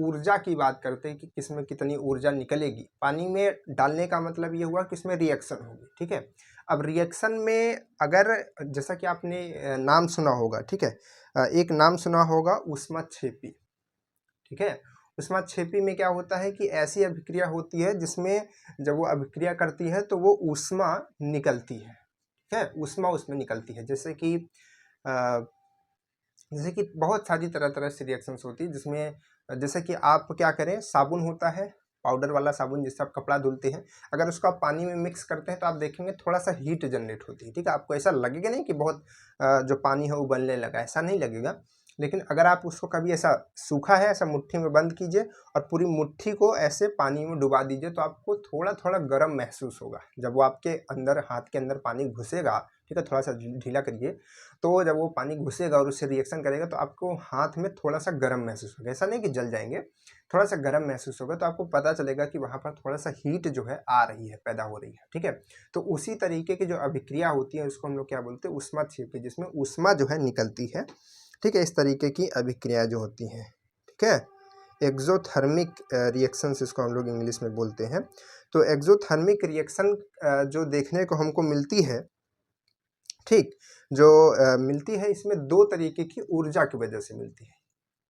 ऊर्जा की बात करते हैं कि किसमें कितनी ऊर्जा निकलेगी, पानी में डालने का मतलब ये हुआ कि इसमें रिएक्शन होगी, ठीक है। अब रिएक्शन में अगर, जैसा कि आपने नाम सुना होगा, ठीक है, एक नाम सुना होगा ऊष्माक्षेपी, ठीक है। ऊष्माक्षेपी में क्या होता है कि ऐसी अभिक्रिया होती है जिसमें जब वो अभिक्रिया करती है तो वो ऊष्मा निकलती है, ठीक है, ऊष्मा उसमें निकलती है। जैसे कि बहुत सारी तरह तरह से रिएक्शंस होती है, जिसमें जैसे कि आप क्या करें, साबुन होता है, पाउडर वाला साबुन जिससे आप कपड़ा धुलते हैं, अगर उसको आप पानी में मिक्स करते हैं तो आप देखेंगे थोड़ा सा हीट जनरेट होती है, ठीक है। आपको ऐसा लगेगा नहीं कि बहुत जो पानी है उबलने लगा, ऐसा नहीं लगेगा। लेकिन अगर आप उसको कभी ऐसा सूखा है, ऐसा मुट्ठी में बंद कीजिए और पूरी मुट्ठी को ऐसे पानी में डुबा दीजिए तो आपको थोड़ा थोड़ा गर्म महसूस होगा। जब वो आपके अंदर, हाथ के अंदर पानी घुसेगा, ठीक है, थोड़ा सा ढीला करिए तो जब वो पानी घुसेगा और उससे रिएक्शन करेगा तो आपको हाथ में थोड़ा सा गर्म महसूस होगा, ऐसा नहीं कि जल जाएंगे, थोड़ा सा गर्म महसूस होगा, तो आपको पता चलेगा कि वहाँ पर थोड़ा सा हीट जो है आ रही है, पैदा हो रही है। ठीक है, तो उसी तरीके की जो अभिक्रिया होती है उसको हम लोग क्या बोलते हैं, ऊष्माक्षेपी, जिसमें ऊष्मा जो है निकलती है। ठीक है, इस तरीके की अभिक्रिया जो होती हैं। ठीक है, एक्सोथर्मिक रिएक्शंस इसको हम लोग इंग्लिश में बोलते हैं। तो एक्सोथर्मिक रिएक्शन जो देखने को हमको मिलती है, ठीक, जो मिलती है, इसमें दो तरीके की ऊर्जा की वजह से मिलती है,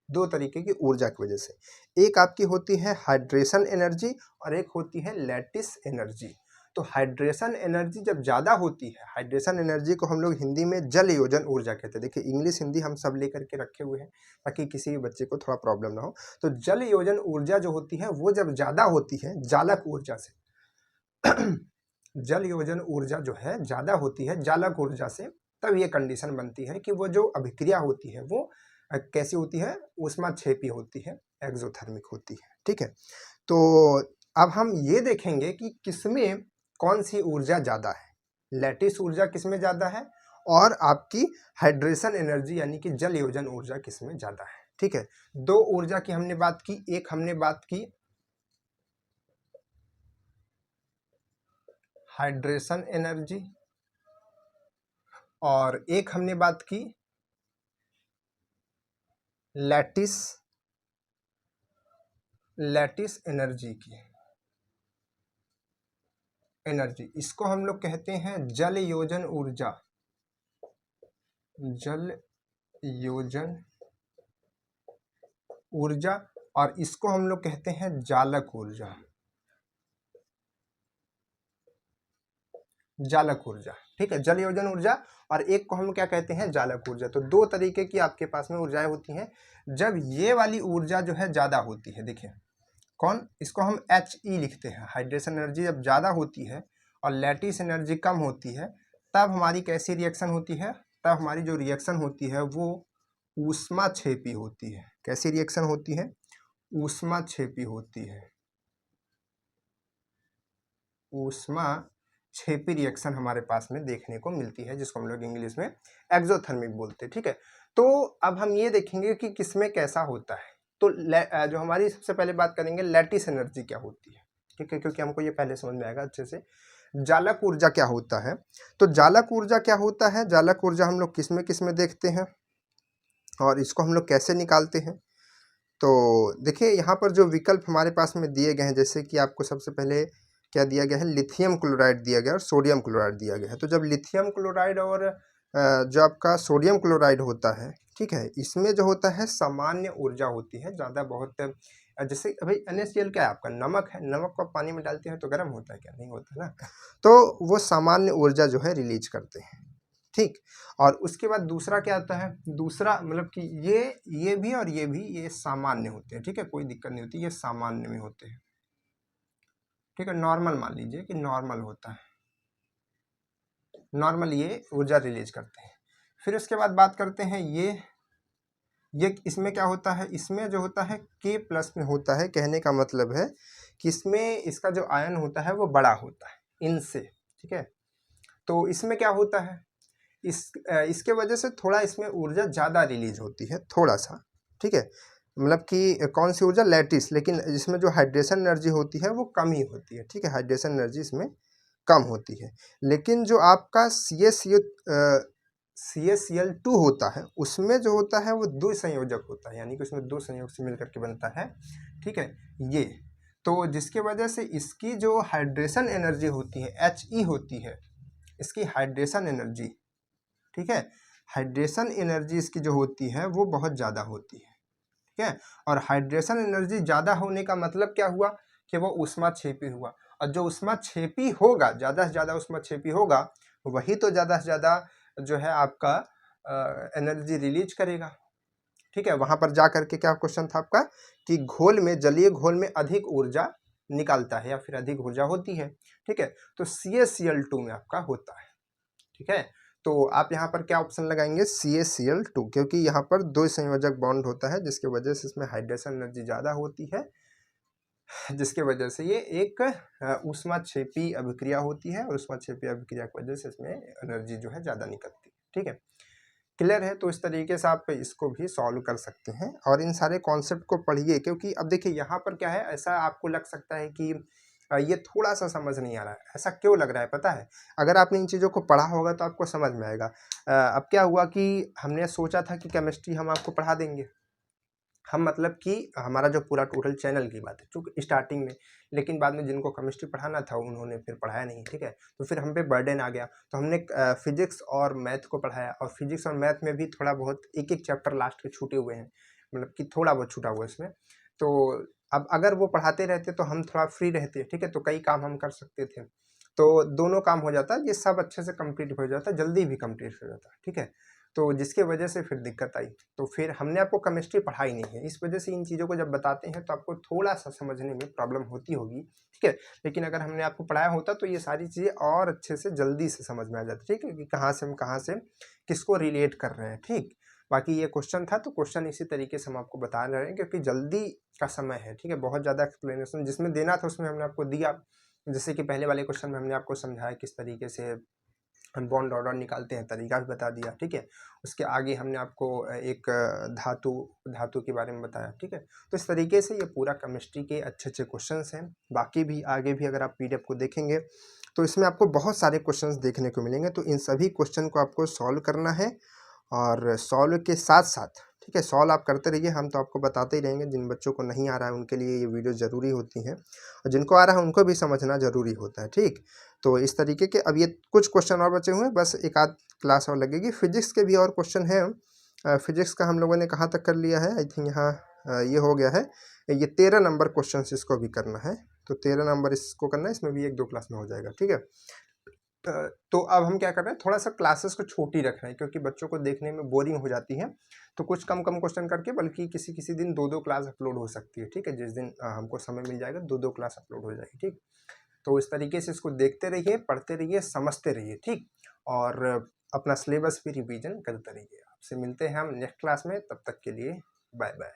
दो तरीके की ऊर्जा की वजह से। एक आपकी होती है हाइड्रेशन एनर्जी और एक होती है लैटिस एनर्जी। तो हाइड्रेशन एनर्जी जब ज़्यादा होती है, हाइड्रेशन एनर्जी को हम लोग हिंदी में जल योजन ऊर्जा कहते हैं। देखिए इंग्लिश हिंदी हम सब लेकर के रखे हुए हैं ताकि किसी भी बच्चे को थोड़ा प्रॉब्लम ना हो। तो जल योजन ऊर्जा जो होती है वो जब ज़्यादा होती है जालक ऊर्जा से जल योजन ऊर्जा जो है ज़्यादा होती है जालक ऊर्जा से, तब ये कंडीशन बनती है कि वो जो अभिक्रिया होती है वो कैसी होती है, ऊष्माक्षेपी होती है, एक्सोथर्मिक होती है। ठीक है, तो अब हम ये देखेंगे कि किसमें कौन सी ऊर्जा ज़्यादा है, लैटिस ऊर्जा किसमें ज़्यादा है और आपकी हाइड्रेशन एनर्जी यानी कि जल योजन ऊर्जा किसमें ज़्यादा है। ठीक है, दो ऊर्जा की हमने बात की, एक हमने बात की हाइड्रेशन एनर्जी और एक हमने बात की लैटिस एनर्जी की। इसको हम लोग कहते हैं जल योजन ऊर्जा, जल योजन ऊर्जा, और इसको हम लोग कहते हैं जालक ऊर्जा, जालक ऊर्जा। ठीक है, जल योजन ऊर्जा और एक को हम क्या कहते हैं, जालक ऊर्जा। तो दो तरीके की आपके पास में ऊर्जाएं होती हैं। जब ये वाली ऊर्जा जो है ज़्यादा होती है, देखिए कौन, इसको हम HE लिखते हैं, हाइड्रेशन एनर्जी जब ज़्यादा होती है और लैटिस एनर्जी कम होती है, तब हमारी कैसी रिएक्शन होती है, तब हमारी जो रिएक्शन होती है वो ऊष्माक्षेपी होती है। कैसी रिएक्शन होती है, ऊष्माक्षेपी होती है, ऊष्माक्षेपी रिएक्शन हमारे पास में देखने को मिलती है, जिसको हम लोग इंग्लिश में एक्सोथर्मिक बोलते हैं। ठीक है, तो अब हम ये देखेंगे कि किसमें कैसा होता है। तो जो हमारी सबसे पहले बात करेंगे लैटिस एनर्जी क्या होती है। ठीक है, क्योंकि हमको ये पहले समझ में आएगा अच्छे से। जालक ऊर्जा क्या होता है, तो जालक ऊर्जा क्या होता है, जालक ऊर्जा हम लोग किसमें देखते हैं और इसको हम लोग कैसे निकालते हैं। तो देखिए यहाँ पर जो विकल्प हमारे पास में दिए गए हैं, जैसे कि आपको सबसे पहले क्या दिया गया है, लिथियम क्लोराइड दिया गया और सोडियम क्लोराइड दिया गया है। तो जब लिथियम क्लोराइड और जो आपका सोडियम क्लोराइड होता है, ठीक है, इसमें जो होता है सामान्य ऊर्जा होती है, ज़्यादा बहुत जैसे भाई NaCl क्या है आपका, नमक है, नमक को आप पानी में डालते हैं तो गर्म होता है क्या, नहीं होता ना, तो वो सामान्य ऊर्जा जो है रिलीज करते हैं। ठीक, और उसके बाद दूसरा क्या आता है, दूसरा मतलब कि ये भी और ये भी, ये सामान्य होते हैं। ठीक है, कोई दिक्कत नहीं होती, ये सामान्य में होते हैं। ठीक है, नॉर्मल मान लीजिए कि नॉर्मल होता है, नॉर्मल ये ऊर्जा रिलीज करते हैं। फिर उसके बाद बात करते हैं ये इसमें क्या होता है, इसमें जो होता है K+ में होता है। कहने का मतलब है कि इसमें इसका जो आयन होता है वो बड़ा होता है इनसे। ठीक है, तो इसमें क्या होता है, इसके वजह से थोड़ा इसमें ऊर्जा ज़्यादा रिलीज होती है, थोड़ा सा। ठीक है, मतलब कि कौन सी ऊर्जा, लैटिस, लेकिन इसमें जो हाइड्रेशन एनर्जी होती है वो कम ही होती है। ठीक है, हाइड्रेशन एनर्जी इसमें कम होती है। लेकिन जो आपका CaCl2 होता है, उसमें जो होता है वो दो संयोजक होता है, यानी कि उसमें दो संयोग से मिलकर के बनता है। ठीक है, ये तो जिसके वजह से इसकी जो हाइड्रेशन एनर्जी होती है HE होती है, इसकी हाइड्रेशन एनर्जी, ठीक है, हाइड्रेशन एनर्जी इसकी जो होती है वो बहुत ज़्यादा होती है। ठीक है, और हाइड्रेशन एनर्जी ज़्यादा होने का मतलब क्या हुआ कि वो ऊष्माक्षेपी हुआ, और जो ऊष्माक्षेपी होगा, ज़्यादा से ज़्यादा ऊष्माक्षेपी होगा, वही तो ज़्यादा से ज़्यादा जो है आपका एनर्जी रिलीज करेगा। ठीक है, वहाँ पर जा करके क्या क्वेश्चन था आपका कि घोल में, जलीय घोल में अधिक ऊर्जा निकालता है या फिर अधिक ऊर्जा होती है। ठीक है, तो CaCl2 में आपका होता है। ठीक है, तो आप यहाँ पर क्या ऑप्शन लगाएंगे, CaCl2, क्योंकि यहाँ पर दो संयोजक बॉन्ड होता है जिसके वजह से इसमें हाइड्रेशन एनर्जी ज़्यादा होती है, जिसके वजह से ये एक ऊष्माक्षेपी अभिक्रिया होती है, और ऊष्माक्षेपी अभिक्रिया की वजह से इसमें एनर्जी जो है ज़्यादा निकलती है। ठीक है, क्लियर है? तो इस तरीके से आप इसको भी सॉल्व कर सकते हैं और इन सारे कॉन्सेप्ट को पढ़िए, क्योंकि अब देखिए यहाँ पर क्या है, ऐसा आपको लग सकता है कि ये थोड़ा-सा समझ नहीं आ रहा है। ऐसा क्यों लग रहा है पता है? अगर आपने इन चीज़ों को पढ़ा होगा तो आपको समझ में आएगा। अब क्या हुआ कि हमने सोचा था कि केमिस्ट्री हम आपको पढ़ा देंगे। हम मतलब कि हमारा जो पूरा टोटल चैनल की बात है, चूँकि स्टार्टिंग में, लेकिन बाद में जिनको केमिस्ट्री पढ़ाना था उन्होंने फिर पढ़ाया नहीं, ठीक है? तो फिर हम पे बर्डन आ गया, तो हमने फिज़िक्स और मैथ को पढ़ाया, और फिज़िक्स और मैथ में भी थोड़ा बहुत एक-एक चैप्टर लास्ट के छूटे हुए हैं, मतलब कि थोड़ा बहुत छूटा हुआ है इसमें। तो अब अगर वो पढ़ाते रहते तो हम थोड़ा फ्री रहते, ठीक है? तो कई काम हम कर सकते थे। तो दोनों काम हो जाता, ये सब अच्छे से कंप्लीट हो जाता, जल्दी भी कंप्लीट हो जाता, ठीक है? तो जिसकी वजह से फिर दिक्कत आई। तो फिर हमने आपको केमिस्ट्री पढ़ाई नहीं है, इस वजह से इन चीज़ों को जब बताते हैं तो आपको थोड़ा-सा समझने में प्रॉब्लम होती होगी, ठीक है? लेकिन अगर हमने आपको पढ़ाया होता तो ये सारी चीज़ें और अच्छे से जल्दी से समझ में आ जाती, ठीक है? कि कहाँ से हम कहाँ से किसको रिलेट कर रहे हैं, ठीक? बाकी ये क्वेश्चन था, तो क्वेश्चन इसी तरीके से हम आपको बता रहे हैं, क्योंकि जल्दी का समय है, ठीक है? बहुत ज़्यादा एक्सप्लेनेशन जिसमें देना था उसमें हमने आपको दिया। जैसे कि पहले वाले क्वेश्चन में हमने आपको समझाया किस तरीके से हम बॉन्ड ऑर्डर निकालते हैं, तरीका भी बता दिया, ठीक है? उसके आगे हमने आपको एक धातु धातु के बारे में बताया, ठीक है? तो इस तरीके से ये पूरा केमिस्ट्री के अच्छे-अच्छे क्वेश्चंस हैं। बाकी भी आगे भी अगर आप पीडीएफ को देखेंगे, तो इसमें आपको बहुत सारे क्वेश्चंस देखने को मिलेंगे। तो इन सभी क्वेश्चन को आपको सॉल्व करना है, और सॉल्व के साथ-साथ, ठीक है, सॉल्व आप करते रहिए, हम तो आपको बताते ही रहेंगे। जिन बच्चों को नहीं आ रहा है उनके लिए ये वीडियो ज़रूरी होती हैं, और जिनको आ रहा है उनको भी समझना ज़रूरी होता है, ठीक? तो इस तरीके के अब ये कुछ क्वेश्चन और बचे हुए हैं, बस एक आध क्लास और लगेगी। फिजिक्स के भी और क्वेश्चन हैं। फिजिक्स का हम लोगों ने कहाँ तक कर लिया है, आई थिंक यहाँ ये हो गया है। ये 13 नंबर क्वेश्चन इसको भी करना है, तो 13 नंबर इसको करना है, इसमें भी 1-2 क्लास में हो जाएगा, ठीक है? तो अब हम क्या कर रहे हैं, थोड़ा-सा क्लासेस को छोटी रख रहे हैं, क्योंकि बच्चों को देखने में बोरिंग हो जाती है। तो कुछ कम-कम क्वेश्चन करके, बल्कि किसी-किसी दिन 2-2 क्लास अपलोड हो सकती है, ठीक है? जिस दिन हमको समय मिल जाएगा 2-2 क्लास अपलोड हो जाएगी, ठीक? तो इस तरीके से इसको देखते रहिए, पढ़ते रहिए, समझते रहिए, ठीक? और अपना सिलेबस भी रिवीजन करते रहिए। आपसे मिलते हैं हम नेक्स्ट क्लास में, तब तक के लिए बाय-बाय।